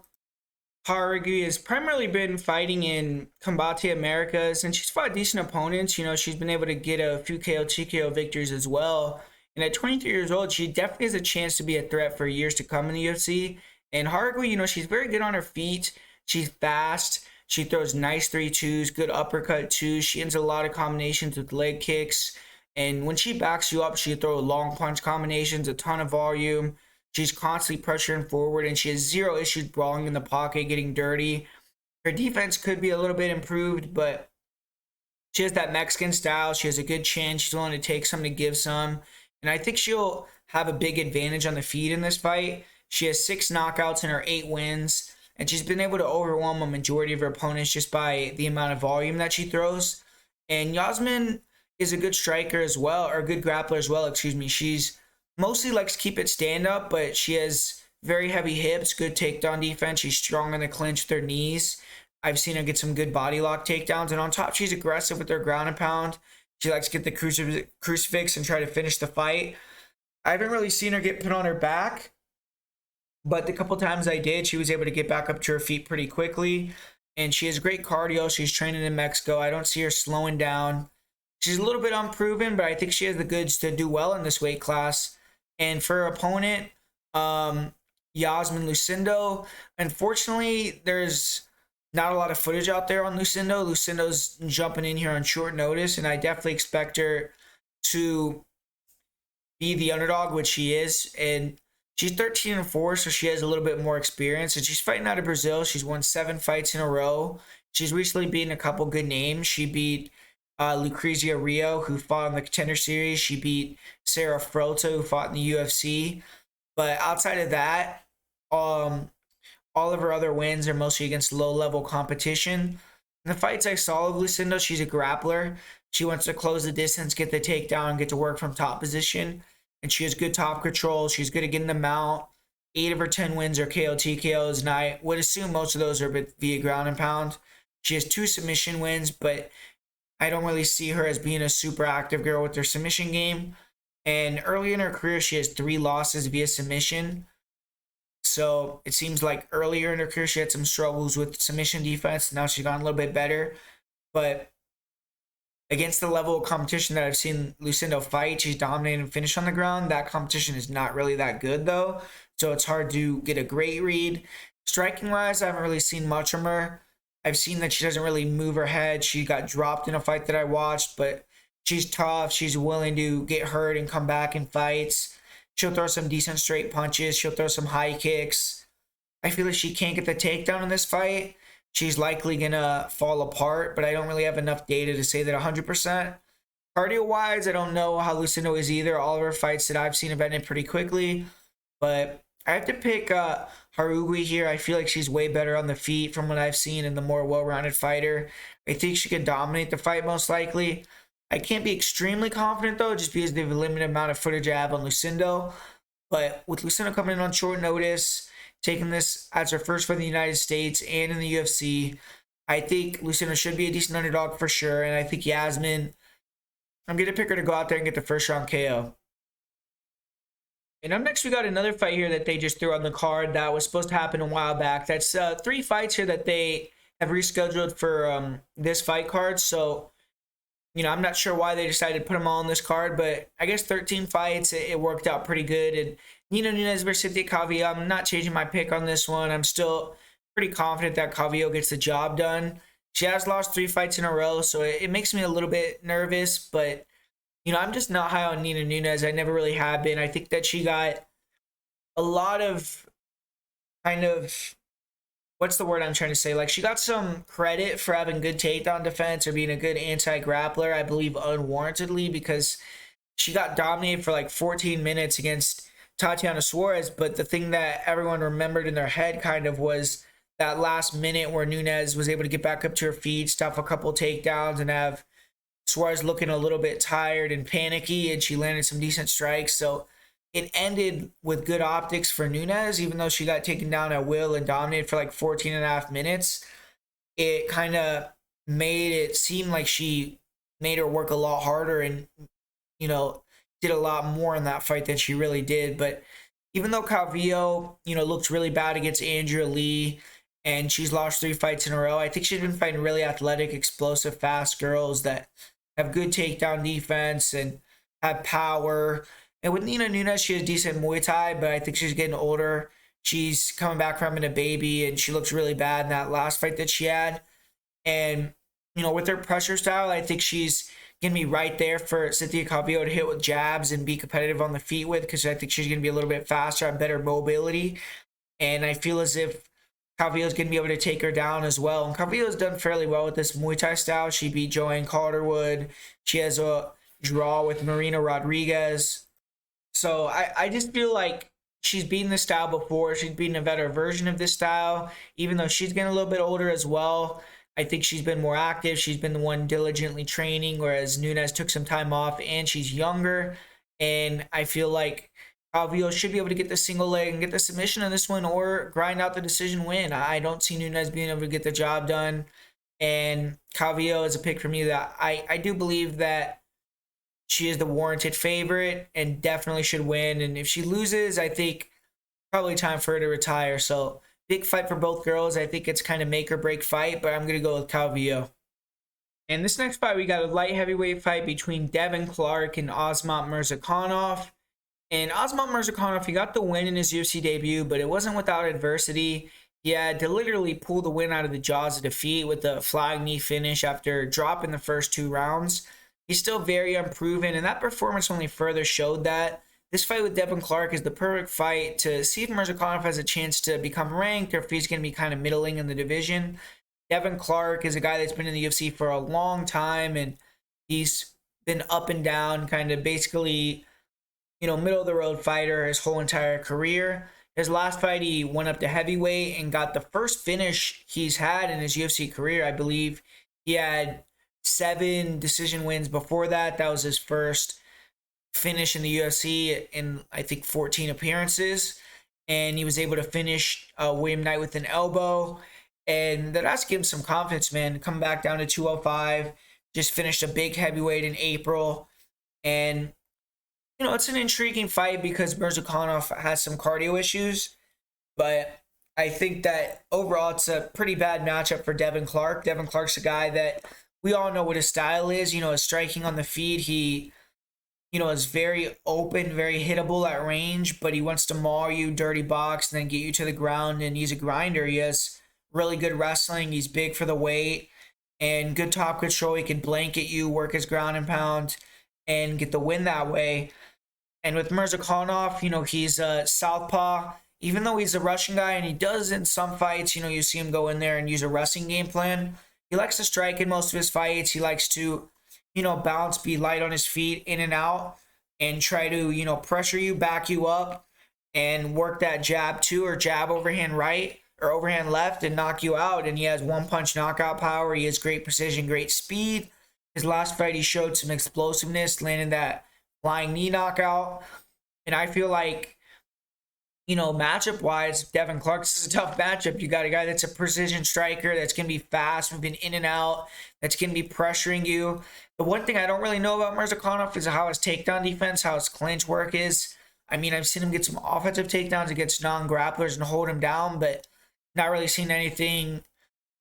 Jaruegui has primarily been fighting in Combate Americas, and she's fought decent opponents. She's been able to get a few KO, TKO victories as well. And at 23 years old, she definitely has a chance to be a threat for years to come in the UFC. And Jaruegui, she's very good on her feet. She's fast. She throws nice 3-2s, good uppercut twos. She ends a lot of combinations with leg kicks. And when she backs you up, she throws long punch combinations, a ton of volume. She's constantly pressuring forward, and she has zero issues brawling in the pocket, getting dirty. Her defense could be a little bit improved, but she has that Mexican style. She has a good chin. She's willing to take some to give some. And I think she'll have a big advantage on the feet in this fight. She has 6 knockouts in her 8 wins, and she's been able to overwhelm a majority of her opponents just by the amount of volume that she throws. And Yazmin is a good striker as well, or a good grappler as well, excuse me. She's mostly likes to keep it stand up, but she has very heavy hips, good takedown defense. She's strong in the clinch with her knees. I've seen her get some good body lock takedowns. And on top, she's aggressive with her ground and pound. She likes to get the crucifix and try to finish the fight. I haven't really seen her get put on her back, but the couple times I did, she was able to get back up to her feet pretty quickly. And she has great cardio. She's training in Mexico. I don't see her slowing down. She's a little bit unproven, but I think she has the goods to do well in this weight class. And for her opponent, Yazmin Lucindo, unfortunately, there's not a lot of footage out there on Lucindo. Lucindo's jumping in here on short notice, and I definitely expect her to be the underdog, which she is. And she's 13-4, so she has a little bit more experience. And she's fighting out of Brazil. She's won 7 fights in a row. She's recently beaten a couple good names. She beat Lucrezia Rio, who fought in the Contender Series. She beat Sarah Frota, who fought in the UFC. But outside of that, all of her other wins are mostly against low-level competition. In the fights I saw of Lucindo, she's a grappler. She wants to close the distance, get the takedown, get to work from top position. And she has good top control. She's good at getting the mount. 8 of her 10 wins are KO TKOs, and I would assume most of those are via ground and pound. She has 2 submission wins, but I don't really see her as being a super active girl with her submission game. And early in her career, she has 3 losses via submission. So it seems like earlier in her career, she had some struggles with submission defense. Now she's gotten a little bit better. But against the level of competition that I've seen Lucindo fight, she's dominated and finished on the ground. That competition is not really that good, though. So it's hard to get a great read. Striking-wise, I haven't really seen much from her. I've seen that she doesn't really move her head. She got dropped in a fight that I watched, but she's tough. She's willing to get hurt and come back in fights. She'll throw some decent straight punches. She'll throw some high kicks. I feel like she can't get the takedown in this fight. She's likely going to fall apart, but I don't really have enough data to say that 100%. Cardio-wise, I don't know how Lucindo is either. All of her fights that I've seen have ended pretty quickly, but I have to pick Jaruegui here. I feel like she's way better on the feet from what I've seen and the more well-rounded fighter. I think she could dominate the fight most likely. I can't be extremely confident, though, just because of the limited amount of footage I have on Lucindo. But with Lucindo coming in on short notice, taking this as her first fight in the United States and in the UFC, I think Lucindo should be a decent underdog for sure. And I think Yazmin, I'm going to pick her to go out there and get the first round KO. And up next, we got another fight here that they just threw on the card that was supposed to happen a while back. That's 3 fights here that they have rescheduled for this fight card. So, I'm not sure why they decided to put them all on this card, but I guess 13 fights, it worked out pretty good. And Nunes versus Cynthia Calvillo, I'm not changing my pick on this one. I'm still pretty confident that Calvillo gets the job done. She has lost 3 fights in a row, so it makes me a little bit nervous, but I'm just not high on Nina Nunes. I never really have been. I think that she got a lot of what's the word I'm trying to say? Like, she got some credit for having good takedown defense or being a good anti-grappler, I believe unwarrantedly, because she got dominated for like 14 minutes against Tatiana Suarez. But the thing that everyone remembered in their head kind of was that last minute where Nunes was able to get back up to her feet, stuff a couple takedowns, and have Suarez looking a little bit tired and panicky, and she landed some decent strikes. So it ended with good optics for Nunes, even though she got taken down at will and dominated for like 14 and a half minutes. It kind of made it seem like she made her work a lot harder and, did a lot more in that fight than she really did. But even though Calvillo, looked really bad against Andrea Lee, and she's lost 3 fights in a row, I think she's been fighting really athletic, explosive, fast girls that have good takedown defense and have power. And with Nina Nunes, she has decent Muay Thai, but I think she's getting older. She's coming back from having a baby, and she looks really bad in that last fight that she had. And, with her pressure style, I think she's going to be right there for Cynthia Calvillo to hit with jabs and be competitive on the feet with, because I think she's going to be a little bit faster and better mobility. And I feel as if Calvillo's going to be able to take her down as well. And Calvillo's done fairly well with this Muay Thai style. She beat Joanne Calderwood. She has a draw with Marina Rodriguez. So I just feel like she's beaten this style before. She's beaten a better version of this style, even though she's getting a little bit older as well. I think she's been more active. She's been the one diligently training, whereas Nunes took some time off and she's younger. And I feel like Calvillo should be able to get the single leg and get the submission on this one or grind out the decision win. I don't see Nunes being able to get the job done. And Calvillo is a pick for me that I do believe that she is the warranted favorite and definitely should win. And if she loses, I think probably time for her to retire. So big fight for both girls. I think it's kind of make or break fight, but I'm going to go with Calvillo. And this next fight, we got a light heavyweight fight between Devin Clark and Azamat Murzakanov. And Azamat Murzakanov, he got the win in his UFC debut, but it wasn't without adversity. He had to literally pull the win out of the jaws of defeat with a flying knee finish after dropping the first 2 rounds. He's still very unproven, and that performance only further showed that. This fight with Devin Clark is the perfect fight to see if Murzakanov has a chance to become ranked or if he's going to be kind of middling in the division. Devin Clark is a guy that's been in the UFC for a long time, and he's been up and down, kind of basically, middle of the road fighter his whole entire career. His last fight, he went up to heavyweight and got the first finish he's had in his UFC career. I believe he had 7 decision wins before that. That was his first finish in the UFC in, I think, 14 appearances. And he was able to finish William Knight with an elbow. And that has to give him some confidence, man. Come back down to 205. Just finished a big heavyweight in April. And it's an intriguing fight because Murzakanov has some cardio issues, but I think that overall it's a pretty bad matchup for Devin Clark. Devin Clark's a guy that we all know what his style is. His striking on the feet, he, is very open, very hittable at range, but he wants to maul you, dirty box, and then get you to the ground, and he's a grinder. He has really good wrestling. He's big for the weight and good top control. He can blanket you, work his ground and pound, and get the win that way. And with Murzakanov, he's a southpaw. Even though he's a Russian guy, and he does in some fights, you see him go in there and use a wrestling game plan. He likes to strike in most of his fights. He likes to, bounce, be light on his feet, in and out, and try to, pressure you, back you up, and work that jab too, or jab overhand right, or overhand left, and knock you out. And he has one-punch knockout power. He has great precision, great speed. His last fight, he showed some explosiveness, landing that flying knee knockout. And I feel like, matchup wise, Devin Clark, this is a tough matchup. You got a guy that's a precision striker, that's going to be fast, moving in and out, that's going to be pressuring you. The one thing I don't really know about Murzakanov is how his takedown defense, how his clinch work is. I mean, I've seen him get some offensive takedowns against non-grapplers and hold him down, but not really seen anything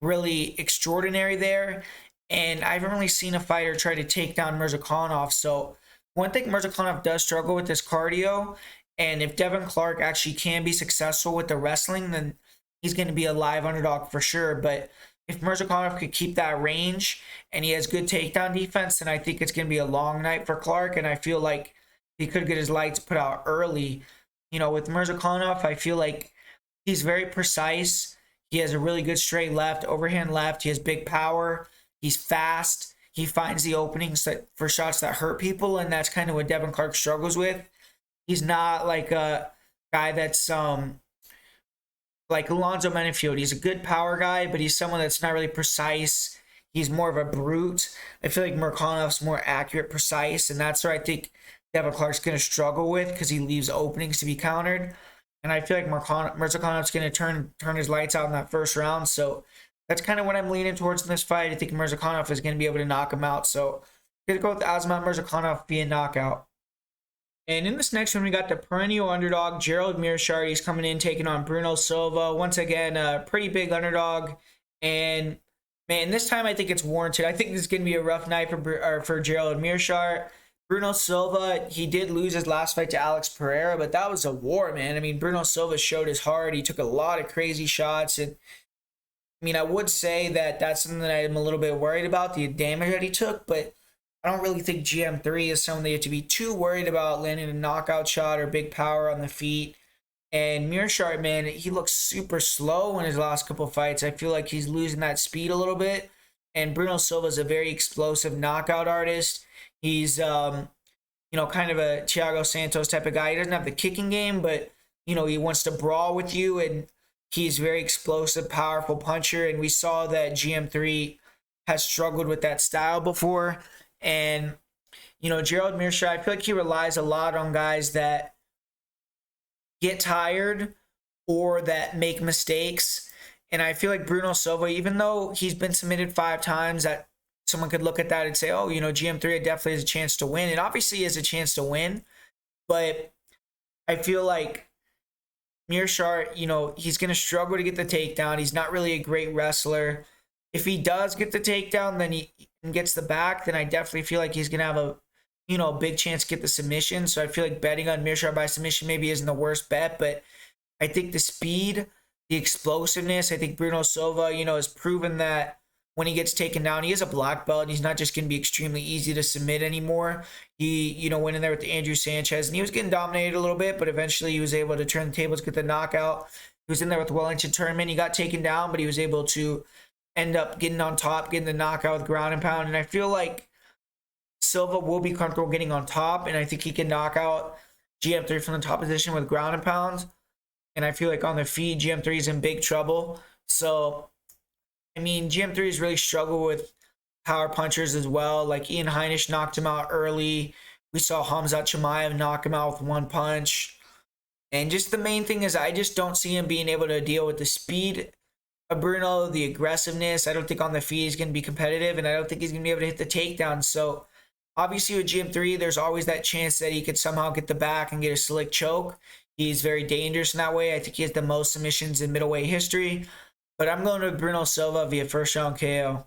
really extraordinary there. And I haven't really seen a fighter try to take down Murzakanov. So one thing Murzakanov does struggle with is cardio, and if Devin Clark actually can be successful with the wrestling, then he's going to be a live underdog for sure. But if Murzakanov could keep that range and he has good takedown defense, then I think it's going to be a long night for Clark, and I feel like he could get his lights put out early. With Murzakanov, I feel like he's very precise. He has a really good straight left, overhand left. He has big power. He's fast. He finds the openings for shots that hurt people, and that's kind of what Devin Clark struggles with. He's not like a guy that's like Alonzo Menifield. He's a good power guy, but he's someone that's not really precise. He's more of a brute. I feel like Murzakonov's more accurate, precise, and that's where I think Devin Clark's going to struggle with because he leaves openings to be countered. And I feel like Murzakonov's going to turn his lights out in that first round, so that's kind of what I'm leaning towards in this fight. I think Murzakanov is going to be able to knock him out. So I'm going to go with Azamat Murzakanov via knockout. And in this next one, we got the perennial underdog, Gerald Meerschaert. He's coming in, taking on Bruno Silva. Once again, a pretty big underdog. And, man, this time I think it's warranted. I think this is going to be a rough night for Gerald Meerschaert. Bruno Silva, he did lose his last fight to Alex Pereira, but that was a war, man. I mean, Bruno Silva showed his heart. He took a lot of crazy shots, and I would say that that's something that I'm a little bit worried about, the damage that he took, but I don't really think GM3 is someone that you have to be too worried about landing a knockout shot or big power on the feet. And Meerschaert, man, he looks super slow in his last couple fights. I feel like he's losing that speed a little bit. And Bruno Silva is a very explosive knockout artist. He's kind of a Thiago Santos type of guy. He doesn't have the kicking game, but, he wants to brawl with you, and he's very explosive, powerful puncher. And we saw that GM3 has struggled with that style before. And, Gerald Meerschaert, I feel like he relies a lot on guys that get tired or that make mistakes. And I feel like Bruno Silva, even though he's been submitted 5 times, that someone could look at that and say, oh, GM3 definitely has a chance to win. And obviously he has a chance to win. But I feel like Meerschaert, he's going to struggle to get the takedown. He's not really a great wrestler. If he does get the takedown, then he gets the back, then I definitely feel like he's going to have a big chance to get the submission. So I feel like betting on Meerschaert by submission maybe isn't the worst bet, but I think the speed, the explosiveness, I think Bruno Silva, has proven that when he gets taken down, he is a black belt, and he's not just going to be extremely easy to submit anymore. He, went in there with Andrew Sanchez, and he was getting dominated a little bit, but eventually he was able to turn the tables, get the knockout. He was in there with Wellington Tournament. He got taken down, but he was able to end up getting on top, getting the knockout with ground and pound. And I feel like Silva will be comfortable getting on top, and I think he can knock out GM3 from the top position with ground and pound. And I feel like on the feet, GM3 is in big trouble. So, GM3 has really struggled with power punchers as well. Like Ian Heinisch knocked him out early. We saw Khamzat Chimaev knock him out with one punch. And just the main thing is I just don't see him being able to deal with the speed of Bruno, the aggressiveness. I don't think on the feet he's going to be competitive, and I don't think he's going to be able to hit the takedown. So, obviously with GM3, there's always that chance that he could somehow get the back and get a slick choke. He's very dangerous in that way. I think he has the most submissions in middleweight history. But I'm going with Bruno Silva via first round KO.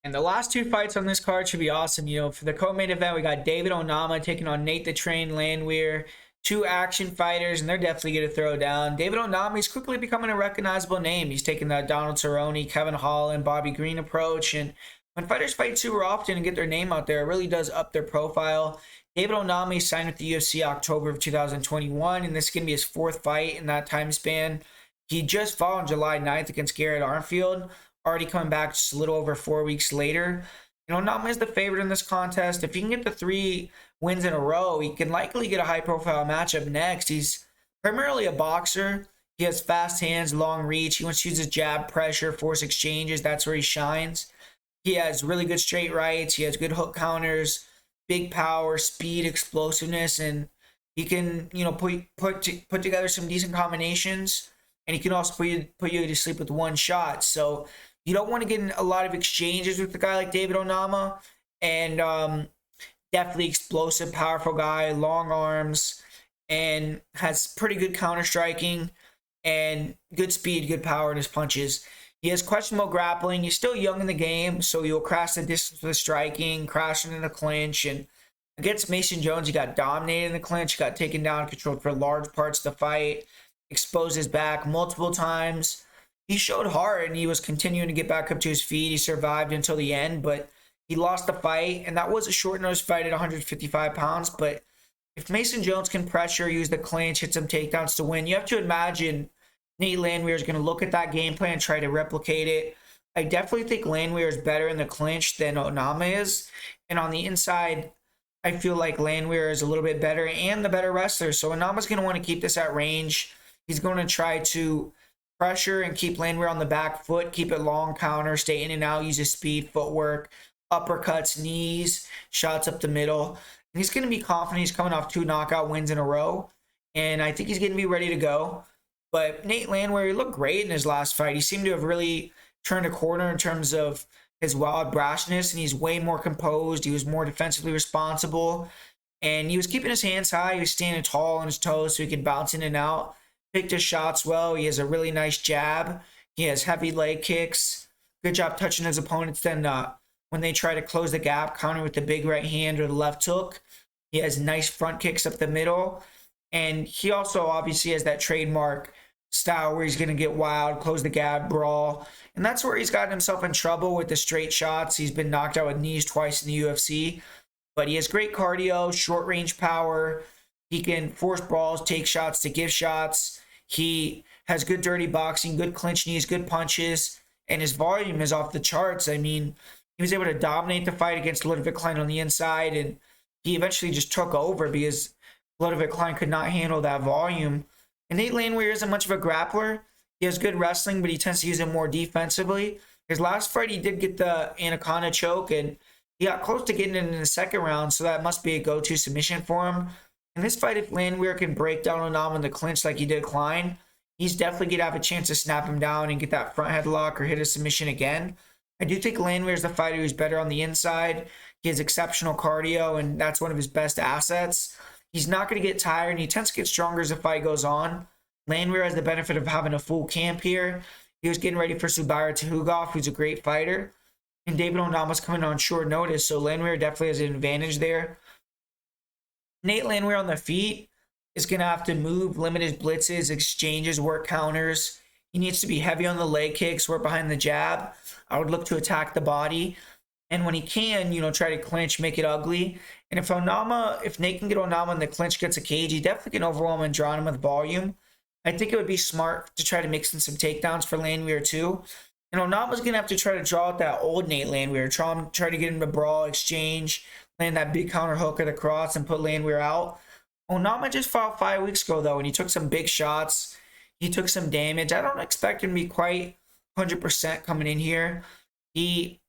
And the last 2 fights on this card should be awesome. For the co-main event, we got David Onama taking on Nate the Train Landwehr. 2 action fighters, and they're definitely going to throw down. David Onama is quickly becoming a recognizable name. He's taking the Donald Cerrone, Kevin Holland, Bobby Green approach. And when fighters fight super often and get their name out there, it really does up their profile. David Onama signed with the UFC October of 2021, and this is going to be his 4th fight in that time span. He just fought on July 9th against Garrett Armfield, already coming back just a little over 4 weeks later. Onama is the favorite in this contest. If he can get the 3 wins in a row, he can likely get a high-profile matchup next. He's primarily a boxer. He has fast hands, long reach. He wants to use his jab, pressure, force exchanges. That's where he shines. He has really good straight rights. He has good hook counters, big power, speed, explosiveness, and he can, put together some decent combinations. And he can also put you to sleep with one shot. So you don't want to get in a lot of exchanges with a guy like David Onama. And definitely explosive, powerful guy, long arms, and has pretty good counter striking and good speed, good power in his punches. He has questionable grappling. He's still young in the game, so he'll crash the distance with striking, crashing in the clinch. And against Mason Jones, he got dominated in the clinch, got taken down, controlled for large parts of the fight, exposed his back multiple times. He showed heart, and he was continuing to get back up to his feet. He survived until the end, but he lost the fight, and that was a short-notice fight at 155 pounds. But if Mason Jones can pressure, use the clinch, hit some takedowns to win, you have to imagine Nate Landwehr is going to look at that game plan and try to replicate it. I definitely think Landwehr is better in the clinch than Onama is. And on the inside, I feel like Landwehr is a little bit better and the better wrestler. So Onama's going to want to keep this at range. He's going to try to pressure and keep Landwehr on the back foot, keep it long, counter, stay in and out, use his speed, footwork, uppercuts, knees, shots up the middle. And he's going to be confident. He's coming off 2 knockout wins in a row. And I think he's going to be ready to go. But Nate Landwehr, he looked great in his last fight. He seemed to have really turned a corner in terms of his wild brashness, and he's way more composed. He was more defensively responsible, and he was keeping his hands high. He was standing tall on his toes so he could bounce in and out. Picked his shots well. He has a really nice jab. He has heavy leg kicks. Good job touching his opponents. Then when they try to close the gap, counter with the big right hand or the left hook. He has nice front kicks up the middle. And he also obviously has that trademark style where he's going to get wild, close the gap, brawl. And that's where he's gotten himself in trouble with the straight shots. He's been knocked out with knees twice in the UFC. But he has great cardio, short range power. He can force brawls, take shots to give shots. He has good dirty boxing, good clinch knees, good punches. And his volume is off the charts. I mean, he was able to dominate the fight against Ludwig Klein on the inside. And he eventually just took over because Ludwig Klein could not handle that volume. And Nate Landwehr isn't much of a grappler. He has good wrestling, but he tends to use it more defensively. His last fight, he did get the Anaconda choke, and he got close to getting it in the second round, so that must be a go-to submission for him. In this fight, if Landwehr can break down Onama in the clinch like he did Klein, he's definitely going to have a chance to snap him down and get that front headlock or hit a submission again. I do think Landwehr is the fighter who's better on the inside. He has exceptional cardio, and that's one of his best assets. He's not going to get tired, and he tends to get stronger as the fight goes on. Landwehr has the benefit of having a full camp here. He was getting ready for Subaira Tuhugov, who's a great fighter. And David Onama's coming on short notice, so Landwehr definitely has an advantage there. Nate Landwehr on the feet is going to have to move, limit his blitzes, exchanges, work counters. He needs to be heavy on the leg kicks, work behind the jab. I would look to attack the body. And when he can, try to clinch, make it ugly. And if Nate can get Onama in the clinch, gets a cage, he definitely can overwhelm and draw him with volume. I think it would be smart to try to mix in some takedowns for Landwehr too. And Onama's going to have to try to draw out that old Nate Landwehr, try to get him to brawl, exchange, land that big counter hook at the cross and put Landwehr out. Onama just fought 5 weeks ago, though, and he took some big shots. He took some damage. I don't expect him to be quite 100% coming in here. He,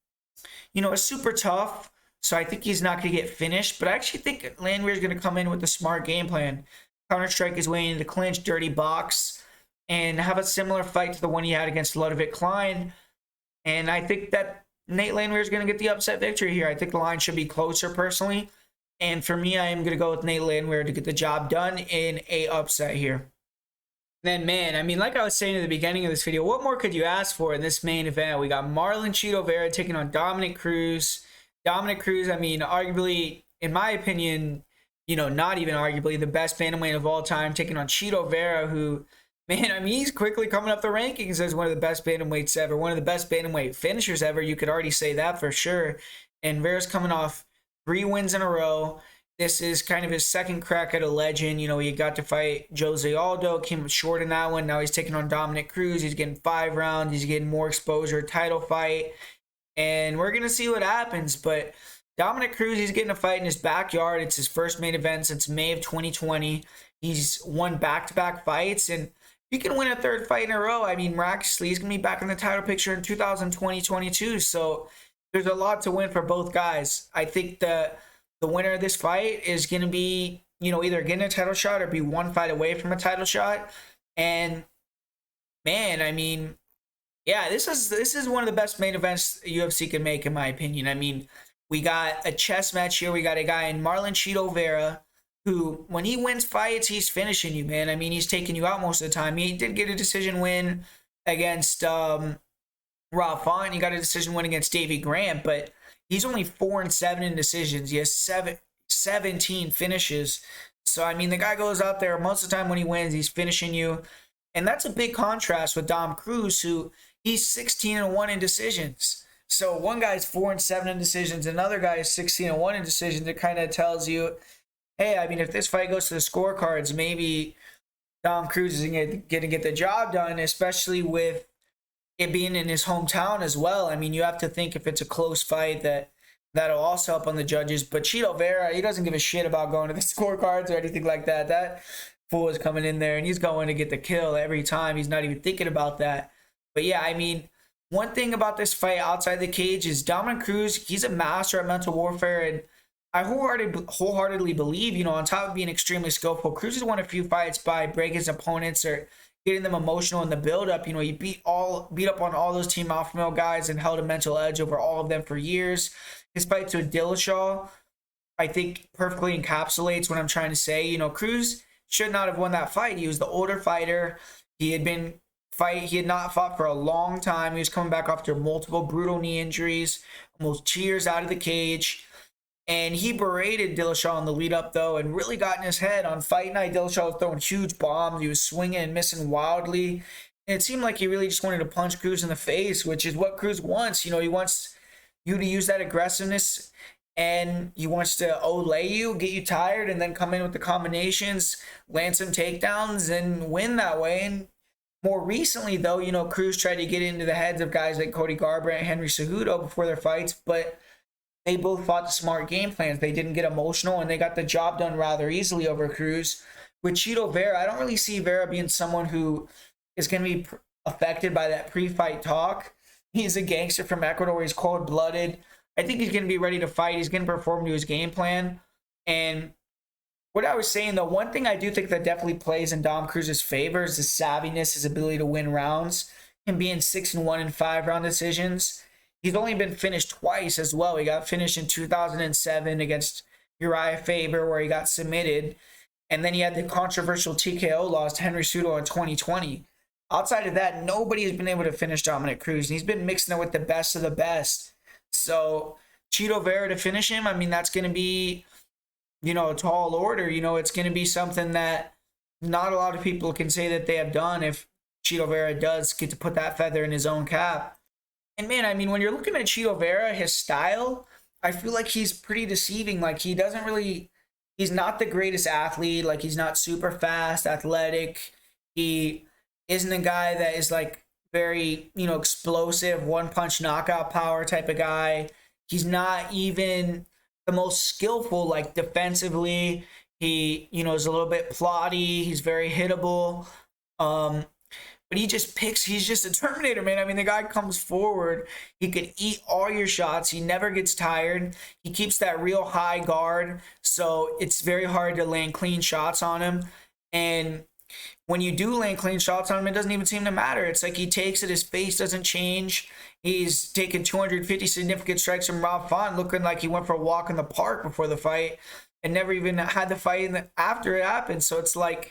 is super tough, so I think he's not going to get finished. But I actually think Landwehr is going to come in with a smart game plan. Counter-strike his way into the clinch, dirty box, and have a similar fight to the one he had against Ludwig Klein. And I think that Nate Landwehr is going to get the upset victory here. I think the line should be closer, personally. And for me, I am going to go with Nate Landwehr to get the job done in a upset here. Then, man, like I was saying at the beginning of this video, what more could you ask for in this main event? We got Marlon Vera taking on Dominick Cruz. Dominick Cruz, arguably, in my opinion, not even arguably, the best bantamweight of all time, taking on Vera, who, man, he's quickly coming up the rankings as one of the best bantamweights ever, one of the best bantamweight finishers ever. You could already say that for sure. And Vera's coming off 3 wins in a row. This is kind of his second crack at a legend. He got to fight Jose Aldo, came short in that one. Now he's taking on Dominick Cruz. He's getting 5 rounds. He's getting more exposure, title fight. And we're going to see what happens. But Dominick Cruz, he's getting a fight in his backyard. It's his first main event since May of 2020. He's won back-to-back fights. And he can win a 3rd fight in a row. Miraculously, he's going to be back in the title picture in 2020-22. So there's a lot to win for both guys. I think the winner of this fight is going to be, either getting a title shot or be 1 fight away from a title shot. And, man, yeah, this is one of the best main events UFC can make, in my opinion. We got a chess match here. We got a guy in Marlon Vera who, when he wins fights, he's finishing you, man. He's taking you out most of the time. He did get a decision win against Rob Font. He got a decision win against Davey Grant, but he's only 4-7 in decisions. He has 17 finishes. So, the guy goes out there, most of the time when he wins, he's finishing you. And that's a big contrast with Dom Cruz, who he's 16-1 in decisions. So one guy's 4-7 in decisions, another guy is 16-1 in decisions. It kind of tells you, hey, if this fight goes to the scorecards, maybe Dom Cruz is going to get the job done, especially with it being in his hometown as well. You have to think if it's a close fight that'll also help on the judges. But Vera, he doesn't give a shit about going to the scorecards or anything like that. That fool is coming in there and he's going to get the kill every time. He's not even thinking about that. But yeah, one thing about this fight outside the cage is Dominick Cruz, he's a master at mental warfare, and I wholeheartedly believe, on top of being extremely skillful, Cruz has won a few fights by breaking his opponents or getting them emotional in the build-up. He beat up on all those Team Alpha Male guys and held a mental edge over all of them for years. His fight to Dillashaw, I think, perfectly encapsulates what I'm trying to say. Cruz should not have won that fight. He was the older fighter. He had not fought for a long time. He was coming back after multiple brutal knee injuries, almost 2 years out of the cage. And he berated Dillashaw in the lead-up, though, and really got in his head. On fight night, Dillashaw was throwing huge bombs. He was swinging and missing wildly. And it seemed like he really just wanted to punch Cruz in the face, which is what Cruz wants. He wants you to use that aggressiveness, and he wants to olay you, get you tired, and then come in with the combinations, land some takedowns, and win that way. And more recently, though, Cruz tried to get into the heads of guys like Cody Garbrandt and Henry Cejudo before their fights, but they both fought the smart game plans. They didn't get emotional, and they got the job done rather easily over Cruz. With Chito Vera, I don't really see Vera being someone who is going to be affected by that pre-fight talk. He's a gangster from Ecuador. He's cold-blooded. I think he's going to be ready to fight. He's going to perform to his game plan. And what I was saying, though, one thing I do think that definitely plays in Dom Cruz's favor is his savviness, his ability to win rounds, him being 6-1 in 5-round decisions. He's only been finished twice as well. He got finished in 2007 against Uriah Faber, where he got submitted. And then he had the controversial TKO loss to Henry Cejudo in 2020. Outside of that, nobody has been able to finish Dominick Cruz. And he's been mixing it with the best of the best. So Chito Vera to finish him, I mean, that's going to be, a tall order. It's going to be something that not a lot of people can say that they have done if Chito Vera does get to put that feather in his own cap. And man, I mean, when you're looking at Chito Vera, his style, I feel like he's pretty deceiving. Like, he's not the greatest athlete. Like, he's not super fast, athletic. He isn't a guy that is like very, explosive, one-punch knockout power type of guy. He's not even the most skillful, like, defensively. He, is a little bit plotty. He's very hittable. But he's just a Terminator, man. I mean, the guy comes forward. He could eat all your shots. He never gets tired. He keeps that real high guard. So it's very hard to land clean shots on him. And when you do land clean shots on him, it doesn't even seem to matter. It's like he takes it. His face doesn't change. He's taken 250 significant strikes from Rob Font, looking like he went for a walk in the park before the fight and never even had the fight after it happened. So it's like,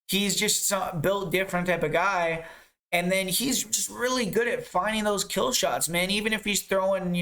he's just built different type of guy. And then he's just really good at finding those kill shots, man. Even if he's throwing,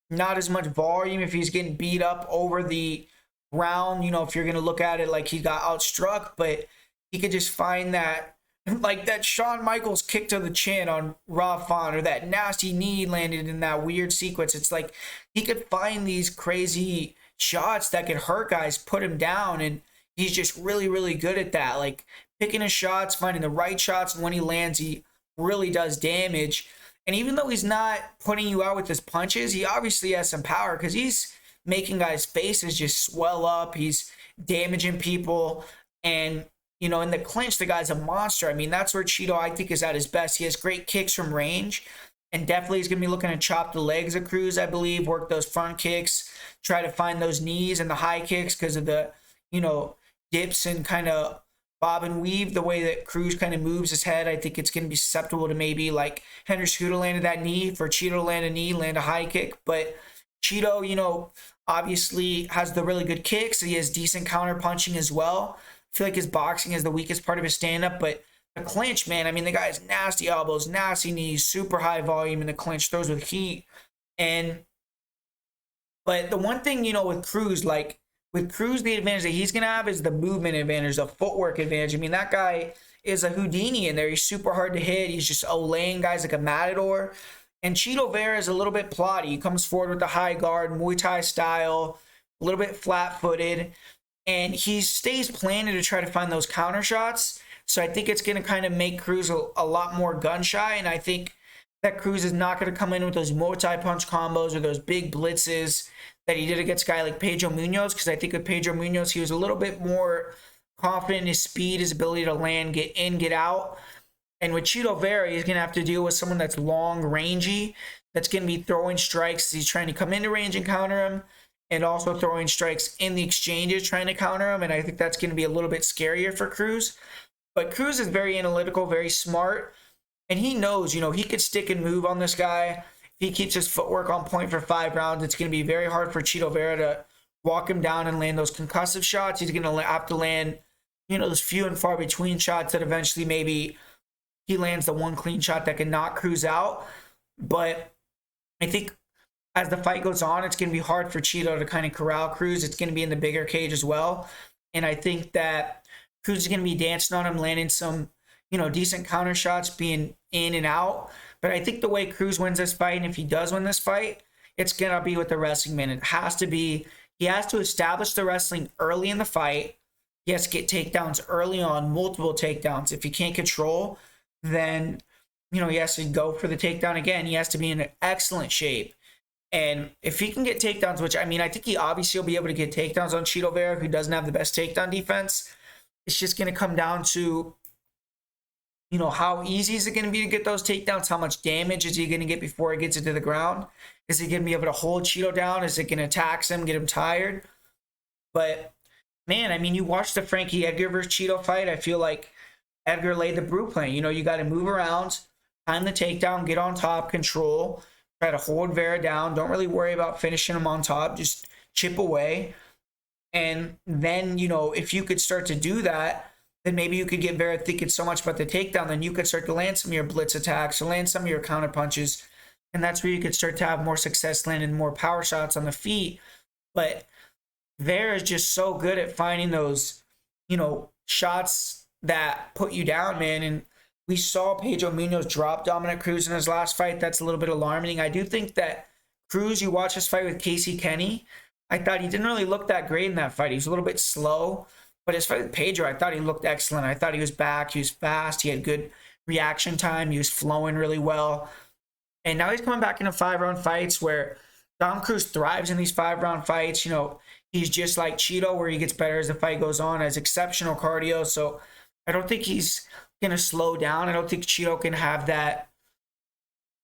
not as much volume, if he's getting beat up over the ground, if you're going to look at it like he got outstruck, but he could just find that, like that Shawn Michaels kick to the chin on Rob Font, or that nasty knee landed in that weird sequence. It's like he could find these crazy shots that could hurt guys, put him down, and he's just really, really good at that. Like, picking his shots, finding the right shots, and when he lands, he really does damage. And even though he's not putting you out with his punches, he obviously has some power because he's making guys' faces just swell up. He's damaging people. And, in the clinch, the guy's a monster. I mean, that's where Chito, I think, is at his best. He has great kicks from range. And definitely he's going to be looking to chop the legs of Cruz, I believe, work those front kicks, try to find those knees and the high kicks because of the, dips and kind of bob and weave, the way that Cruz kind of moves his head. I think it's going to be susceptible to maybe like Henry Cejudo landed that knee, for Chito to land a knee, land a high kick. But Chito, obviously has the really good kicks. He has decent counter punching as well. I feel like his boxing is the weakest part of his stand-up, but the clinch, man, I mean, the guy has nasty elbows, nasty knees, super high volume in the clinch, throws with heat. But the one thing, with Cruz, like, with Cruz, the advantage that he's going to have is the movement advantage, the footwork advantage. I mean, that guy is a Houdini in there. He's super hard to hit. He's just olaying guys like a matador. And Chito Vera is a little bit plotty. He comes forward with the high guard, Muay Thai style, a little bit flat-footed. And he stays planted to try to find those counter shots. So I think it's going to kind of make Cruz a lot more gun-shy. And I think that Cruz is not going to come in with those Muay Thai punch combos or those big blitzes that he did against a guy like Pedro Munoz, because I think with Pedro Munoz, he was a little bit more confident in his speed, his ability to land, get in, get out. And with Chito Vera, he's going to have to deal with someone that's long, rangy, that's going to be throwing strikes. He's trying to come into range and counter him, and also throwing strikes in the exchanges, trying to counter him. And I think that's going to be a little bit scarier for Cruz. But Cruz is very analytical, very smart, and he knows, he could stick and move on this guy. If he keeps his footwork on point for 5 rounds, it's going to be very hard for Chito Vera to walk him down and land those concussive shots. He's going to have to land, those few and far between shots that eventually maybe he lands the one clean shot that can knock Cruz out. But I think as the fight goes on, it's going to be hard for Chito to kind of corral Cruz. It's going to be in the bigger cage as well. And I think that Cruz is going to be dancing on him, landing some, decent counter shots, being in and out. But I think the way Cruz wins this fight, and if he does win this fight, it's going to be with the wrestling, man. It has to be, he has to establish the wrestling early in the fight. He has to get takedowns early on, multiple takedowns. If he can't control, then, he has to go for the takedown again. He has to be in excellent shape. And if he can get takedowns, which I mean, I think he obviously will be able to get takedowns on Chito Vera, who doesn't have the best takedown defense. It's just going to come down to, you know, how easy is it going to be to get those takedowns? How much damage is he going to get before he gets it to the ground? Is he going to be able to hold Chito down? Is it going to tax him, get him tired? But, man, I mean, you watched the Frankie Edgar versus Chito fight. I feel like Edgar laid the blueprint. You know, you got to move around, time the takedown, get on top, control, try to hold Vera down. Don't really worry about finishing him on top. Just chip away. And then, you know, if you could start to do that, then maybe you could get Vera thinking so much about the takedown, then you could start to land some of your blitz attacks or land some of your counter punches. And that's where you could start to have more success landing more power shots on the feet. But Vera is just so good at finding those, you know, shots that put you down, man. And we saw Pedro Munoz drop Dominick Cruz in his last fight. That's a little bit alarming. I do think that Cruz, you watch his fight with Casey Kenny, I thought he didn't really look that great in that fight. He was a little bit slow. But his fight with Pedro, I thought he looked excellent. I thought he was back. He was fast. He had good reaction time. He was flowing really well. And now he's coming back into 5-round fights where Dom Cruz thrives in these 5-round fights. You know, he's just like Chito, where he gets better as the fight goes on, has exceptional cardio. So I don't think he's going to slow down. I don't think Chito can have that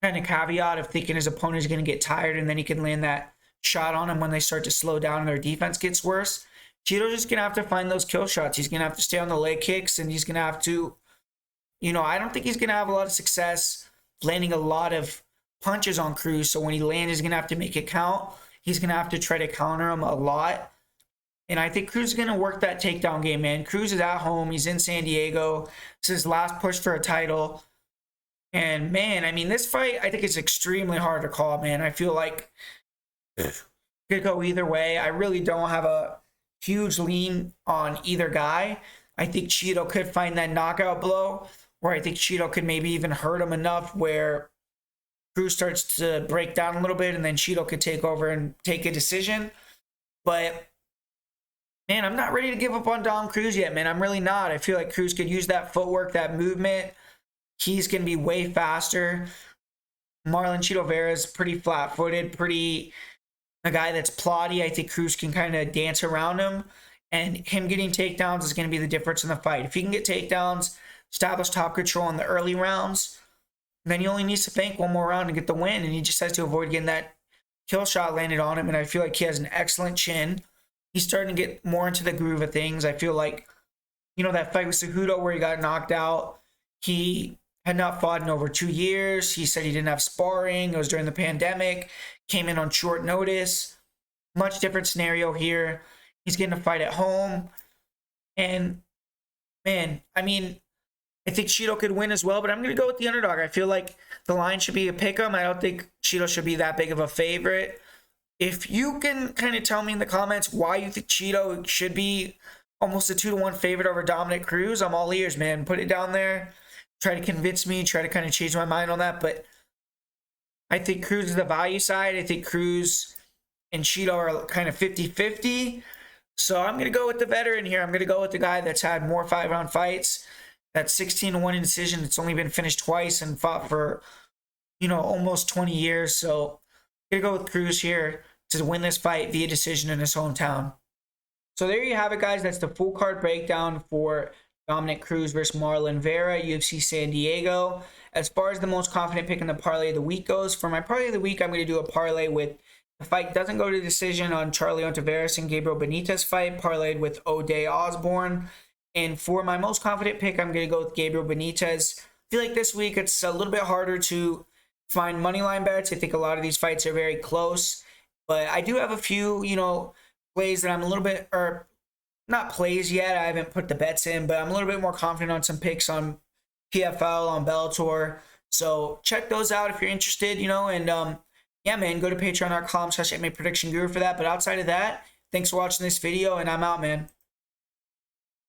kind of caveat of thinking his opponent is going to get tired and then he can land that shot on him when they start to slow down and their defense gets worse. Chito's just going to have to find those kill shots. He's going to have to stay on the leg kicks, and he's going to have to, you know, I don't think he's going to have a lot of success landing a lot of punches on Cruz. So when he lands, he's going to have to make it count. He's going to have to try to counter him a lot. And I think Cruz is going to work that takedown game, man. Cruz is at home. He's in San Diego. This is his last push for a title. And, man, I mean, this fight, I think it's extremely hard to call, man. I feel like it could go either way. I really don't have a huge lean on either guy. I think Chito could find that knockout blow, or I think Chito could maybe even hurt him enough where Cruz starts to break down a little bit and then Chito could take over and take a decision. But, man, I'm not ready to give up on Dom Cruz yet, man. I'm really not. I feel like Cruz could use that footwork, that movement. He's going to be way faster. Marlon Chito Vera is pretty flat-footed, pretty a guy that's plotty. I think Cruz can kind of dance around him, and him getting takedowns is going to be the difference in the fight. If he can get takedowns, establish top control in the early rounds, then he only needs to bank one more round to get the win, and he just has to avoid getting that kill shot landed on him, and I feel like he has an excellent chin. He's starting to get more into the groove of things. I feel like, you know, that fight with Cejudo where he got knocked out, he had not fought in over 2 years. He said he didn't have sparring. It was during the pandemic. Came in on short notice. Much different scenario here. He's getting a fight at home. And, man, I mean, I think Chito could win as well, but I'm going to go with the underdog. I feel like the line should be a pick'em. I don't think Chito should be that big of a favorite. If you can kind of tell me in the comments why you think Chito should be almost a 2-1 favorite over Dominick Cruz, I'm all ears, man. Put it down there. Try to convince me, try to kind of change my mind on that. But I think Cruz is the value side. I think Cruz and Chito are kind of 50-50. So I'm going to go with the veteran here. I'm going to go with the guy that's had more 5-round fights. That's 16-1 in decision. It's only been finished twice and fought for, you know, almost 20 years. So I'm going to go with Cruz here to win this fight via decision in his hometown. So there you have it, guys. That's the full card breakdown for Dominick Cruz versus Marlon Vera, UFC San Diego. As far as the most confident pick in the parlay of the week goes, for my parlay of the week, I'm going to do a parlay with the fight doesn't go to decision on Charlie Ontiveros and Gabriel Benitez fight, parlayed with Ode Osbourne. And for my most confident pick, I'm going to go with Gabriel Benitez. I feel like this week it's a little bit harder to find moneyline bets. I think a lot of these fights are very close. But I do have a few, you know, plays that I'm a little bit, or not plays yet. I haven't put the bets in, but I'm a little bit more confident on some picks on PFL, on Bellator. So check those out if you're interested, you know, and yeah, man, go to patreon.com/MMAPredictionGuru for that. But outside of that, thanks for watching this video, and I'm out, man.